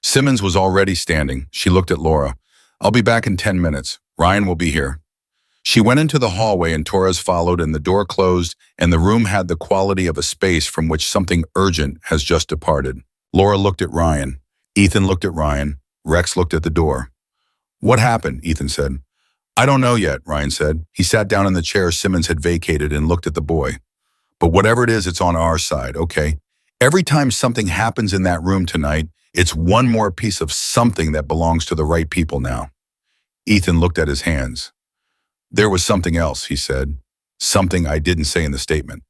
Simmons was already standing. She looked at Laura. "I'll be back in 10 minutes. Ryan will be here." She went into the hallway and Torres followed, and the door closed, and the room had the quality of a space from which something urgent has just departed. Laura looked at Ryan. Ethan looked at Ryan. Rex looked at the door. "What happened?" Ethan said. "I don't know yet," Ryan said. He sat down in the chair Simmons had vacated and looked at the boy. "But whatever it is, it's on our side, okay? Every time something happens in that room tonight, it's one more piece of something that belongs to the right people now." Ethan looked at his hands. "There was something else," he said. "Something I didn't say in the statement."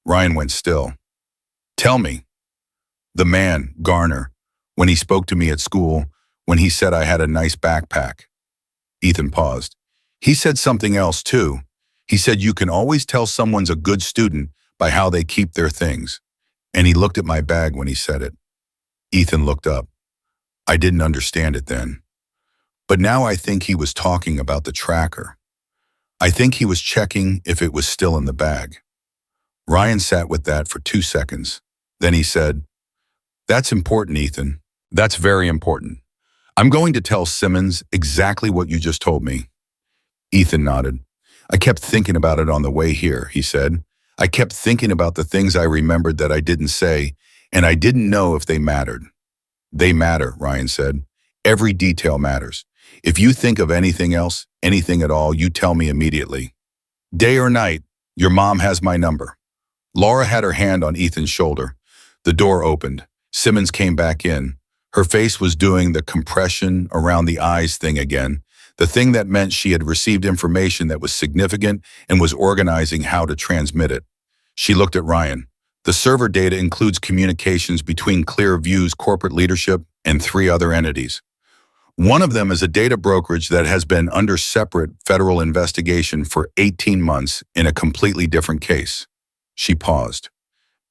Ryan went still. "Tell me." "The man, Garner, when he spoke to me at school, when he said I had a nice backpack." Ethan paused. "He said something else too. He said you can always tell someone's a good student by how they keep their things. And he looked at my bag when he said it." Ethan looked up. "I didn't understand it then. But now I think he was talking about the tracker. I think he was checking if it was still in the bag." Ryan sat with that for 2 seconds. Then he said, "That's important, Ethan. That's very important. I'm going to tell Simmons exactly what you just told me." Ethan nodded. "I kept thinking about it on the way here," he said. "I kept thinking about the things I remembered that I didn't say, and I didn't know if they mattered." "They matter," Ryan said. "Every detail matters. If you think of anything else, anything at all, you tell me immediately. Day or night, your mom has my number." Laura had her hand on Ethan's shoulder. The door opened. Simmons came back in. Her face was doing the compression around the eyes thing again, the thing that meant she had received information that was significant and was organizing how to transmit it. She looked at Ryan. "The server data includes communications between Clearview's corporate leadership and 3 other entities. One of them is a data brokerage that has been under separate federal investigation for 18 months in a completely different case. She paused.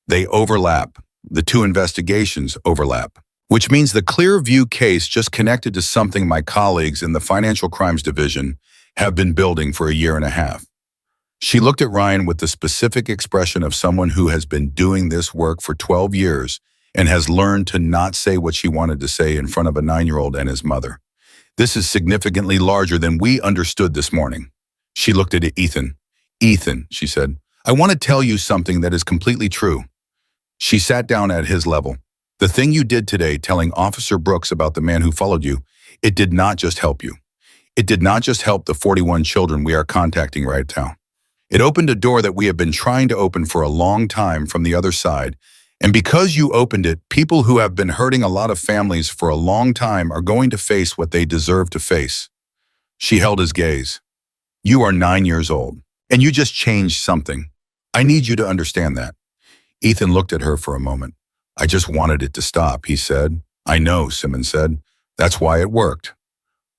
They overlap. The two investigations overlap, which means the Clearview case just connected to something my colleagues in the Financial Crimes Division have been building for a year and a half. She looked at Ryan with the specific expression of someone who has been doing this work for 12 years and has learned to not say what she wanted to say in front of a 9-year-old and his mother. This is significantly larger than we understood this morning. She looked at Ethan. Ethan, she said, I want to tell you something that is completely true. She sat down at his level. The thing you did today, telling Officer Brooks about the man who followed you, it did not just help you. It did not just help the 41 children we are contacting right now. It opened a door that we have been trying to open for a long time from the other side. And because you opened it, people who have been hurting a lot of families for a long time are going to face what they deserve to face. She held his gaze. You are 9 years old, and you just changed something. I need you to understand that. Ethan looked at her for a moment. I just wanted it to stop, he said. I know, Simmons said. That's why it worked.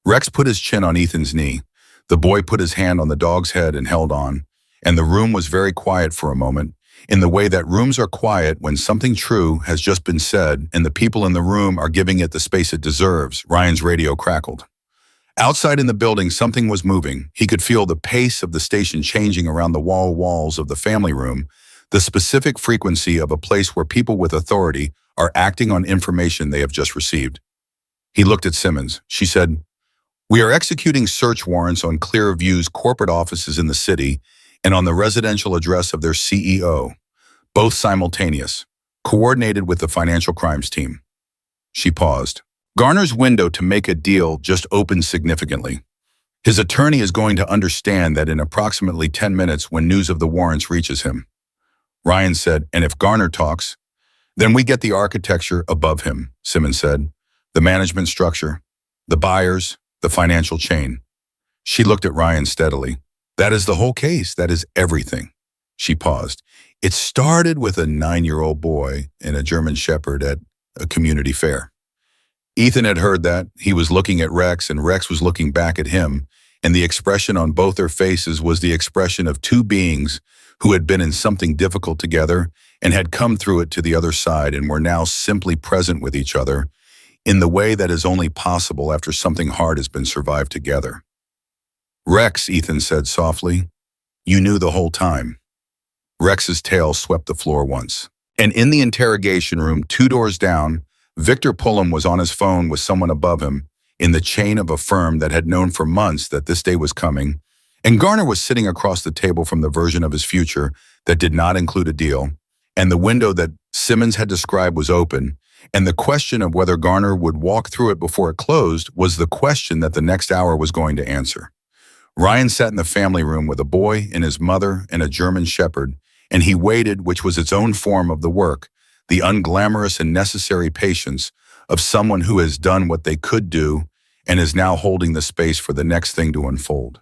Rex put his chin on Ethan's knee. The boy put his hand on the dog's head and held on, and the room was very quiet for a moment, in the way that rooms are quiet when something true has just been said and the people in the room are giving it the space it deserves. Ryan's radio crackled. Outside in the building, something was moving. He could feel the pace of the station changing around the walls of the family room, the specific frequency of a place where people with authority are acting on information they have just received. He looked at Simmons. She said, we are executing search warrants on Clearview's corporate offices in the city and on the residential address of their CEO, both simultaneous, coordinated with the financial crimes team. She paused. Garner's window to make a deal just opened significantly. His attorney is going to understand that in approximately 10 minutes when news of the warrants reaches him. Ryan said, and if Garner talks, then we get the architecture above him, Simmons said. The management structure, the buyers, the financial chain. She looked at Ryan steadily. That is the whole case. That is everything. She paused. It started with a 9-year-old boy and a German Shepherd at a community fair. Ethan had heard that. He was looking at Rex, and Rex was looking back at him, and the expression on both their faces was the expression of two beings who had been in something difficult together and had come through it to the other side and were now simply present with each other in the way that is only possible after something hard has been survived together. Rex, Ethan said softly, you knew the whole time. Rex's tail swept the floor once. And in the interrogation room, 2 doors down, Victor Pullum was on his phone with someone above him in the chain of a firm that had known for months that this day was coming, and Garner was sitting across the table from the version of his future that did not include a deal, and the window that Simmons had described was open, and the question of whether Garner would walk through it before it closed was the question that the next hour was going to answer. Ryan sat in the family room with a boy and his mother and a German Shepherd, and he waited, which was its own form of the work, the unglamorous and necessary patience of someone who has done what they could do and is now holding the space for the next thing to unfold.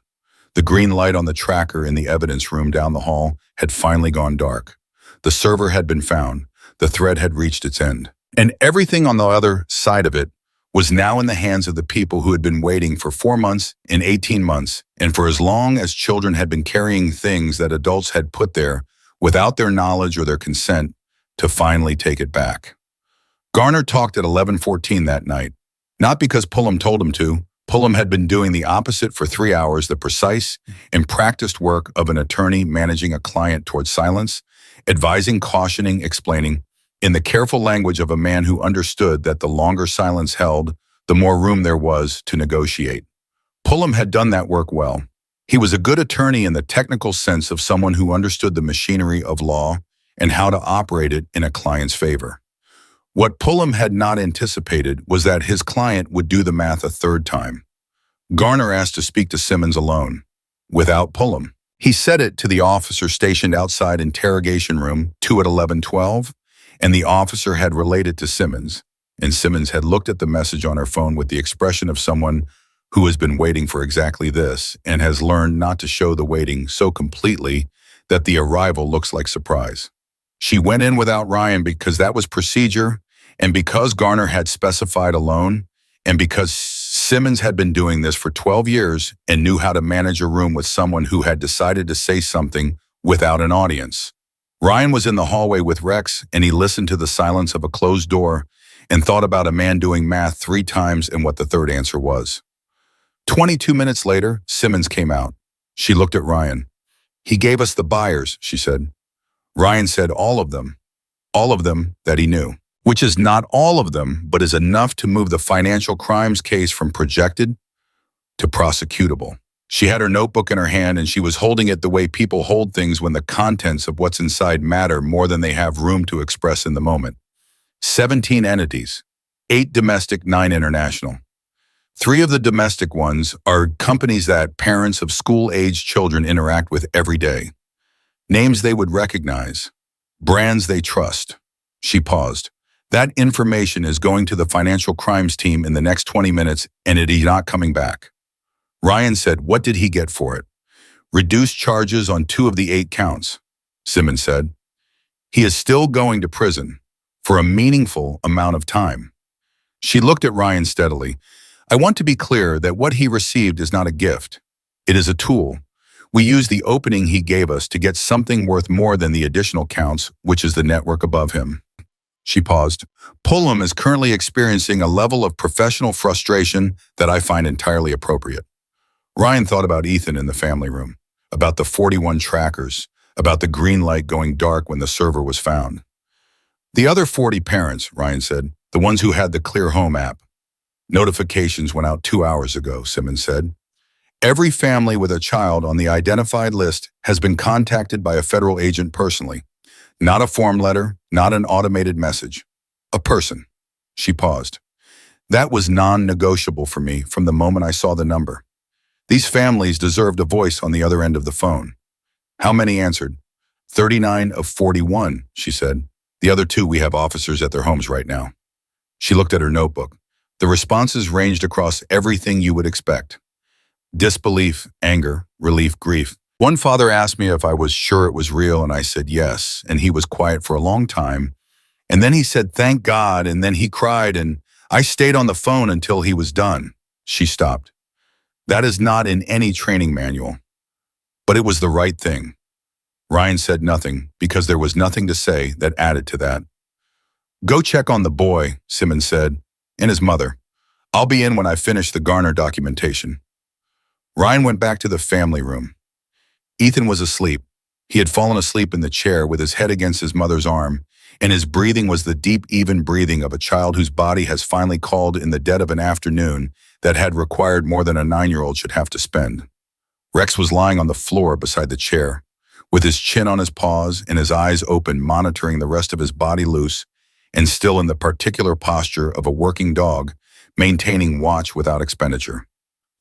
The green light on the tracker in the evidence room down the hall had finally gone dark. The server had been found. The thread had reached its end. And everything on the other side of it was now in the hands of the people who had been waiting for 4 months and 18 months, and for as long as children had been carrying things that adults had put there without their knowledge or their consent to finally take it back. Garner talked at 11:14 that night, not because Pullum told him to. Pullum had been doing the opposite for 3 hours, the precise and practiced work of an attorney managing a client towards silence, advising, cautioning, explaining, in the careful language of a man who understood that the longer silence held, the more room there was to negotiate. Pullum had done that work well. He was a good attorney in the technical sense of someone who understood the machinery of law and how to operate it in a client's favor. What Pullum had not anticipated was that his client would do the math a third time. Garner asked to speak to Simmons alone, without Pullum. He said it to the officer stationed outside interrogation room 2 at 11:12, and the officer had relayed to Simmons, and Simmons had looked at the message on her phone with the expression of someone who has been waiting for exactly this and has learned not to show the waiting so completely that the arrival looks like surprise. She went in without Ryan because that was procedure, and because Garner had specified alone, And because Simmons had been doing this for 12 years and knew how to manage a room with someone who had decided to say something without an audience. Ryan was in the hallway with Rex, and he listened to the silence of a closed door and thought about a man doing math 3 times and what the third answer was. 22 minutes later, Simmons came out. She looked at Ryan. "He gave us the buyers," she said. Ryan said all of them that he knew, which is not all of them, but is enough to move the financial crimes case from projected to prosecutable. She had her notebook in her hand, and she was holding it the way people hold things when the contents of what's inside matter more than they have room to express in the moment. 17 entities, 8 domestic, 9 international. 3 of the domestic ones are companies that parents of school-aged children interact with every day. Names they would recognize, brands they trust. She paused. That information is going to the financial crimes team in the next 20 minutes, and it is not coming back. Ryan said, "What did he get for it?" "Reduced charges on 2 of the 8 counts," Simmons said. "He is still going to prison for a meaningful amount of time." She looked at Ryan steadily. "I want to be clear that what he received is not a gift. It is a tool. We use the opening he gave us to get something worth more than the additional counts, which is the network above him." She paused. "Pullum is currently experiencing a level of professional frustration that I find entirely appropriate." Ryan thought about Ethan in the family room, about the 41 trackers, about the green light going dark when the server was found. "The other 40 parents," Ryan said, "the ones who had the Clear Home app. Notifications went out 2 hours ago," Simmons said. "Every family with a child on the identified list has been contacted by a federal agent personally. Not a form letter, not an automated message. A person." She paused. "That was non-negotiable for me from the moment I saw the number. These families deserved a voice on the other end of the phone." "How many answered?" 39 of 41, she said. "The other 2, we have officers at their homes right now." She looked at her notebook. The responses ranged across everything you would expect. Disbelief, anger, relief, grief. One father asked me if I was sure it was real, and I said yes, and he was quiet for a long time. And then he said, "Thank God," and then he cried, and I stayed on the phone until he was done. She stopped. "That is not in any training manual. But it was the right thing." Ryan said nothing, because there was nothing to say that added to that. "Go check on the boy," Simmons said, "and his mother. I'll be in when I finish the Garner documentation." Ryan went back to the family room. Ethan was asleep. He had fallen asleep in the chair with his head against his mother's arm, and his breathing was the deep, even breathing of a child whose body has finally called in the dead of an afternoon that had required more than a 9-year-old should have to spend. Rex was lying on the floor beside the chair, with his chin on his paws and his eyes open, monitoring the rest of his body loose and still in the particular posture of a working dog, maintaining watch without expenditure.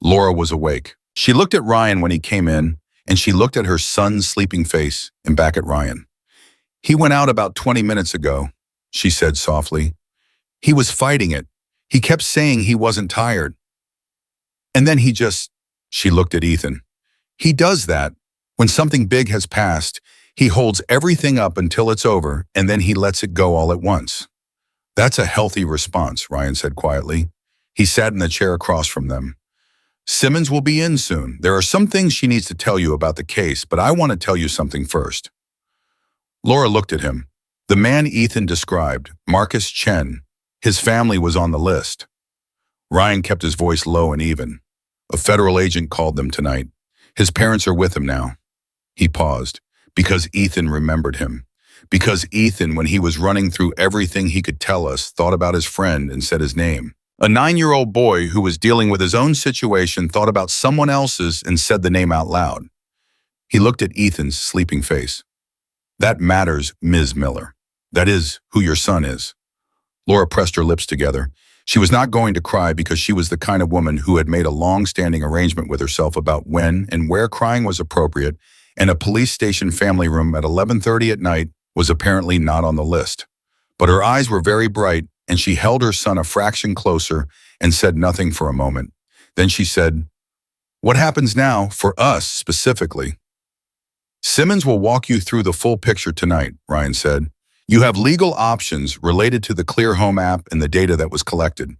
Laura was awake. She looked at Ryan when he came in, and she looked at her son's sleeping face and back at Ryan. "He went out about 20 minutes ago," she said softly. "He was fighting it. He kept saying he wasn't tired. And then he just..." She looked at Ethan. "He does that. When something big has passed, he holds everything up until it's over, and then he lets it go all at once." "That's a healthy response," Ryan said quietly. He sat in the chair across from them. "Simmons will be in soon. There are some things she needs to tell you about the case, but I want to tell you something first." Laura looked at him. The man Ethan described, Marcus Chen, his family was on the list. Ryan kept his voice low and even. "A federal agent called them tonight. His parents are with him now." He paused, because Ethan remembered him. Because Ethan, when he was running through everything he could tell us, thought about his friend and said his name. A 9-year-old boy who was dealing with his own situation thought about someone else's and said the name out loud. He looked at Ethan's sleeping face. "That matters, Ms. Miller. That is who your son is." Laura pressed her lips together. She was not going to cry because she was the kind of woman who had made a long-standing arrangement with herself about when and where crying was appropriate, and a police station family room at 11:30 at night was apparently not on the list. But her eyes were very bright, and she held her son a fraction closer and said nothing for a moment. Then she said, "What happens now, for us specifically?" "Simmons will walk you through the full picture tonight," Ryan said. "You have legal options related to the Clear Home app and the data that was collected.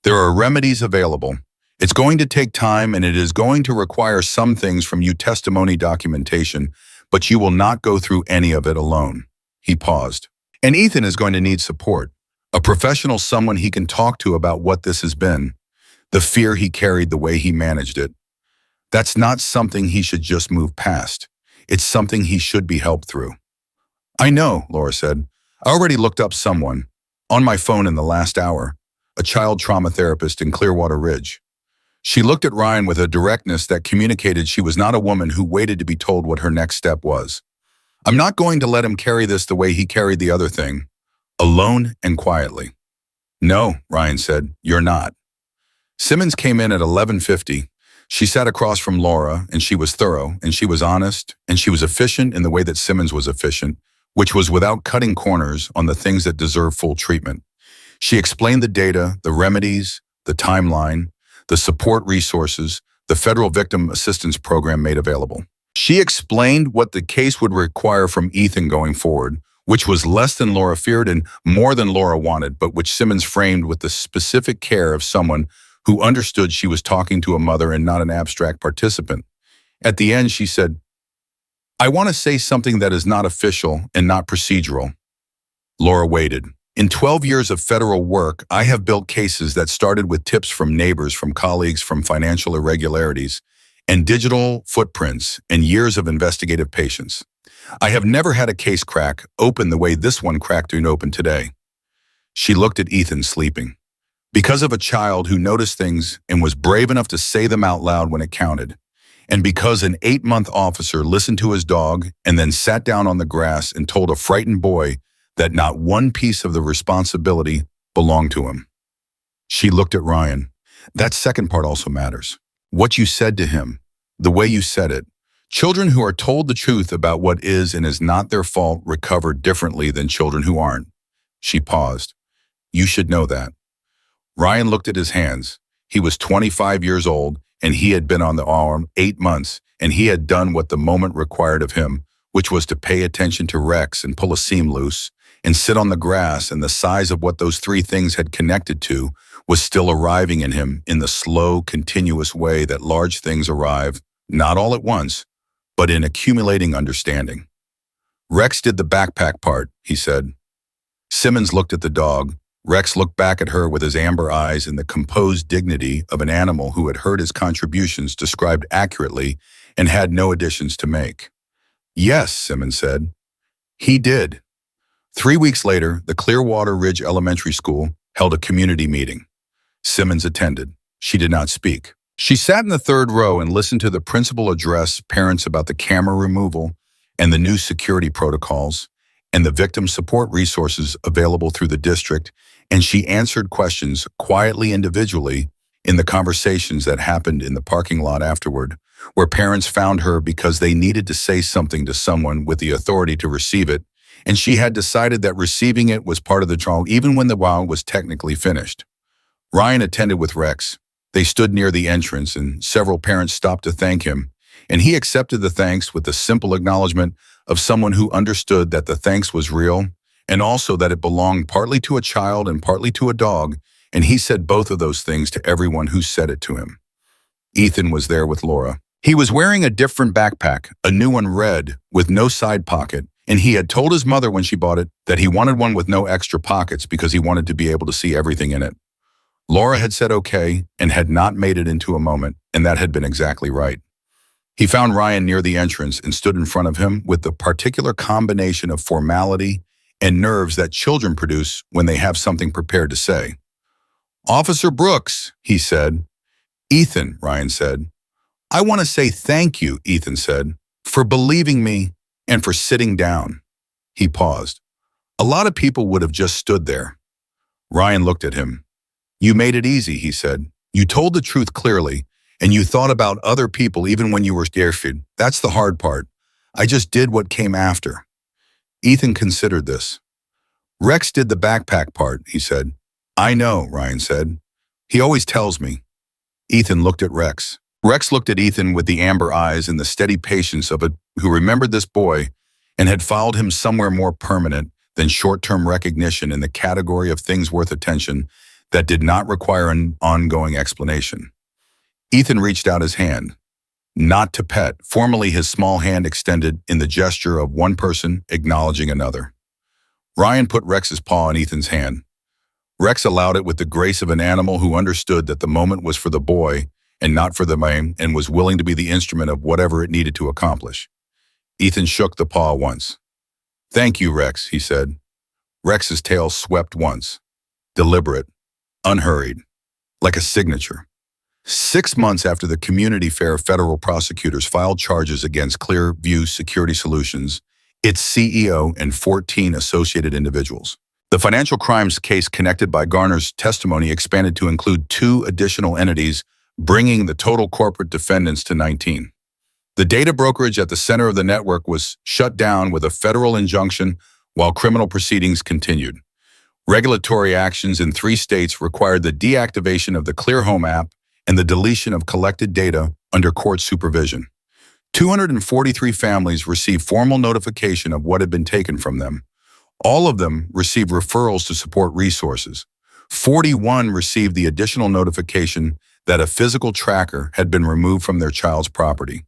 There are remedies available. It's going to take time and it is going to require some things from you testimony documentation, but you will not go through any of it alone. He paused. And Ethan is going to need support. A professional, someone he can talk to about what this has been, the fear he carried, the way he managed it. That's not something he should just move past. It's something he should be helped through. I know, Laura said. I already looked up someone, on my phone in the last hour, a child trauma therapist in Clearwater Ridge. She looked at Ryan with a directness that communicated she was not a woman who waited to be told what her next step was. I'm not going to let him carry this the way he carried the other thing, alone and quietly. No, Ryan said, you're not. Simmons came in at 11:50. She sat across from Laura, and she was thorough, and she was honest, and she was efficient in the way that Simmons was efficient, which was without cutting corners on the things that deserve full treatment. She explained the data, the remedies, the timeline, the support resources, the Federal Victim Assistance Program made available. She explained what the case would require from Ethan going forward, which was less than Laura feared and more than Laura wanted, but which Simmons framed with the specific care of someone who understood she was talking to a mother and not an abstract participant. At the end, she said, I want to say something that is not official and not procedural. Laura waited. In 12 years of federal work, I have built cases that started with tips from neighbors, from colleagues, from financial irregularities, and digital footprints, and years of investigative patience. I have never had a case crack open the way this one cracked and open today. She looked at Ethan sleeping. Because of a child who noticed things and was brave enough to say them out loud when it counted. And because an 8-month officer listened to his dog and then sat down on the grass and told a frightened boy that not one piece of the responsibility belonged to him. She looked at Ryan. That second part also matters. What you said to him, the way you said it. Children who are told the truth about what is and is not their fault recover differently than children who aren't. She paused. You should know that. Ryan looked at his hands. He was 25 years old, and he had been on the arm 8 months, and he had done what the moment required of him, which was to pay attention to Rex and pull a seam loose, and sit on the grass, and the size of what those 3 things had connected to was still arriving in him in the slow, continuous way that large things arrive, not all at once, but in accumulating understanding. Rex did the backpack part, he said. Simmons looked at the dog. Rex looked back at her with his amber eyes and the composed dignity of an animal who had heard his contributions described accurately and had no additions to make. Yes, Simmons said. He did. 3 weeks later, the Clearwater Ridge Elementary School held a community meeting. Simmons attended. She did not speak. She sat in the 3rd row and listened to the principal address parents about the camera removal and the new security protocols and the victim support resources available through the district, and she answered questions quietly individually in the conversations that happened in the parking lot afterward, where parents found her because they needed to say something to someone with the authority to receive it, and she had decided that receiving it was part of the trial even when the trial was technically finished. Ryan attended with Rex. They stood near the entrance, and several parents stopped to thank him, and he accepted the thanks with the simple acknowledgement of someone who understood that the thanks was real and also that it belonged partly to a child and partly to a dog, and he said both of those things to everyone who said it to him. Ethan was there with Laura. He was wearing a different backpack, a new one red, with no side pocket, and he had told his mother when she bought it that he wanted one with no extra pockets because he wanted to be able to see everything in it. Laura had said okay and had not made it into a moment, and that had been exactly right. He found Ryan near the entrance and stood in front of him with the particular combination of formality and nerves that children produce when they have something prepared to say. Officer Brooks, he said. Ethan, Ryan said. I want to say thank you, Ethan said, for believing me and for sitting down. He paused. A lot of people would have just stood there. Ryan looked at him. You made it easy, he said. You told the truth clearly, and you thought about other people even when you were scared. That's the hard part. I just did what came after. Ethan considered this. Rex did the backpack part, he said. I know, Ryan said. He always tells me. Ethan looked at Rex. Rex looked at Ethan with the amber eyes and the steady patience of it who remembered this boy and had followed him somewhere more permanent than short-term recognition in the category of things worth attention that did not require an ongoing explanation. Ethan reached out his hand, not to pet, formally his small hand extended in the gesture of one person acknowledging another. Ryan put Rex's paw in Ethan's hand. Rex allowed it with the grace of an animal who understood that the moment was for the boy and not for the man, and was willing to be the instrument of whatever it needed to accomplish. Ethan shook the paw once. "Thank you, Rex," he said. Rex's tail swept once, deliberate, unhurried, like a signature. 6 months after the community fair, federal prosecutors filed charges against Clearview Security Solutions, its CEO, and 14 associated individuals. The financial crimes case connected by Garner's testimony expanded to include 2 additional entities, bringing the total corporate defendants to 19. The data brokerage at the center of the network was shut down with a federal injunction while criminal proceedings continued. Regulatory actions in 3 states required the deactivation of the Clear Home app and the deletion of collected data under court supervision. 243 families received formal notification of what had been taken from them. All of them received referrals to support resources. 41 received the additional notification that a physical tracker had been removed from their child's property.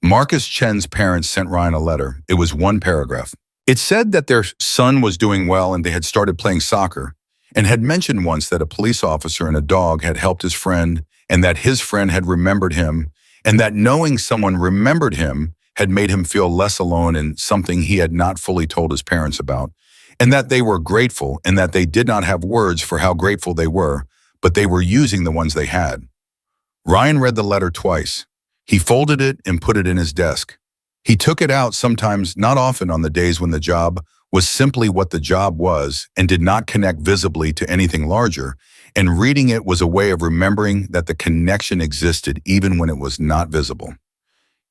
Marcus Chen's parents sent Ryan a letter. It was 1 paragraph. It said that their son was doing well and they had started playing soccer, and had mentioned once that a police officer and a dog had helped his friend, and that his friend had remembered him, and that knowing someone remembered him had made him feel less alone in something he had not fully told his parents about, and that they were grateful, and that they did not have words for how grateful they were, but they were using the ones they had. Ryan read the letter twice. He folded it and put it in his desk. He took it out sometimes, not often, on the days when the job was simply what the job was and did not connect visibly to anything larger, and reading it was a way of remembering that the connection existed even when it was not visible.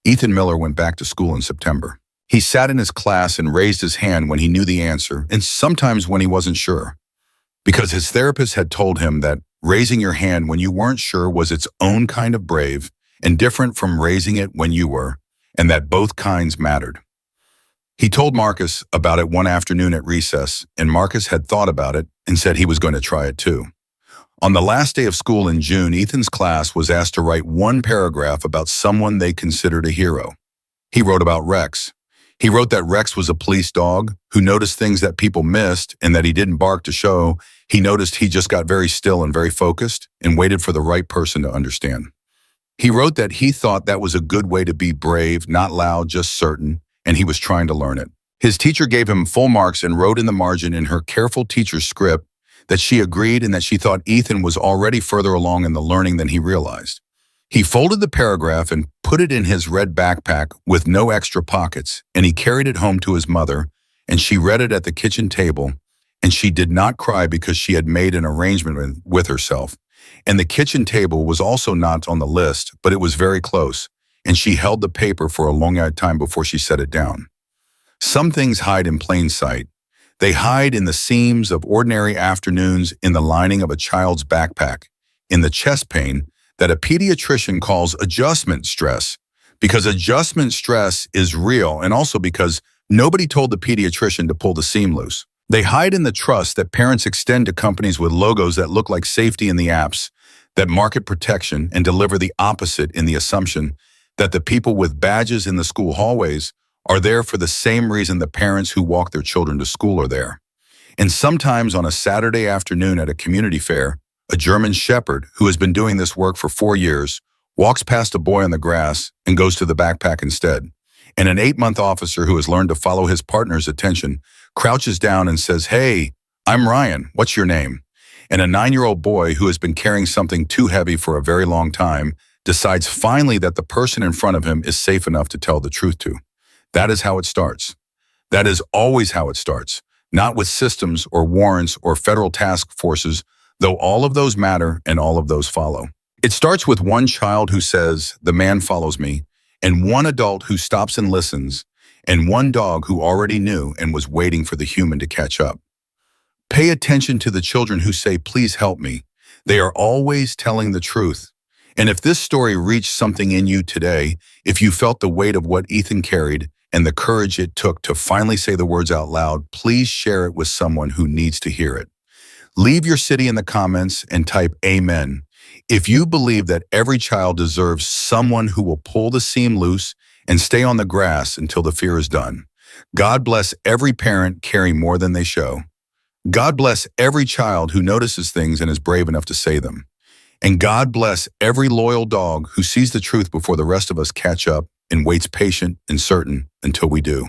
Ethan Miller went back to school in September. He sat in his class and raised his hand when he knew the answer, and sometimes when he wasn't sure, because his therapist had told him that raising your hand when you weren't sure was its own kind of brave and different from raising it when you were, and that both kinds mattered. He told Marcus about it one afternoon at recess, and Marcus had thought about it and said he was going to try it too. On the last day of school in June, Ethan's class was asked to write 1 paragraph about someone they considered a hero. He wrote about Rex. He wrote that Rex was a police dog who noticed things that people missed, and that he didn't bark to show. He noticed he just got very still and very focused and waited for the right person to understand. He wrote that he thought that was a good way to be brave, not loud, just certain, and he was trying to learn it. His teacher gave him full marks and wrote in the margin in her careful teacher's script that she agreed and that she thought Ethan was already further along in the learning than he realized. He folded the paragraph and put it in his red backpack with no extra pockets, and he carried it home to his mother, and she read it at the kitchen table, and she did not cry because she had made an arrangement with herself. And the kitchen table was also not on the list, but it was very close, and she held the paper for a long time before she set it down. Some things hide in plain sight. They hide in the seams of ordinary afternoons, in the lining of a child's backpack, in the chest pain that a pediatrician calls adjustment stress, because adjustment stress is real, and also because nobody told the pediatrician to pull the seam loose. They hide in the trust that parents extend to companies with logos that look like safety in the apps, that market protection, and deliver the opposite in the assumption that the people with badges in the school hallways are there for the same reason the parents who walk their children to school are there. And sometimes on a Saturday afternoon at a community fair, a German shepherd who has been doing this work for 4 years walks past a boy on the grass and goes to the backpack instead. And an 8-month officer who has learned to follow his partner's attention crouches down and says, "Hey, I'm Ryan. What's your name?" And a 9-year-old boy who has been carrying something too heavy for a very long time decides finally that the person in front of him is safe enough to tell the truth to. That is how it starts. That is always how it starts, not with systems or warrants or federal task forces, though all of those matter and all of those follow. It starts with one child who says, "The man follows me," and one adult who stops and listens, and one dog who already knew and was waiting for the human to catch up. Pay attention to the children who say, "Please help me." They are always telling the truth. And if this story reached something in you today, if you felt the weight of what Ethan carried and the courage it took to finally say the words out loud, please share it with someone who needs to hear it. Leave your city in the comments and type Amen. If you believe that every child deserves someone who will pull the seam loose and stay on the grass until the fear is done. God bless every parent caring more than they show. God bless every child who notices things and is brave enough to say them. And God bless every loyal dog who sees the truth before the rest of us catch up and waits patient and certain until we do.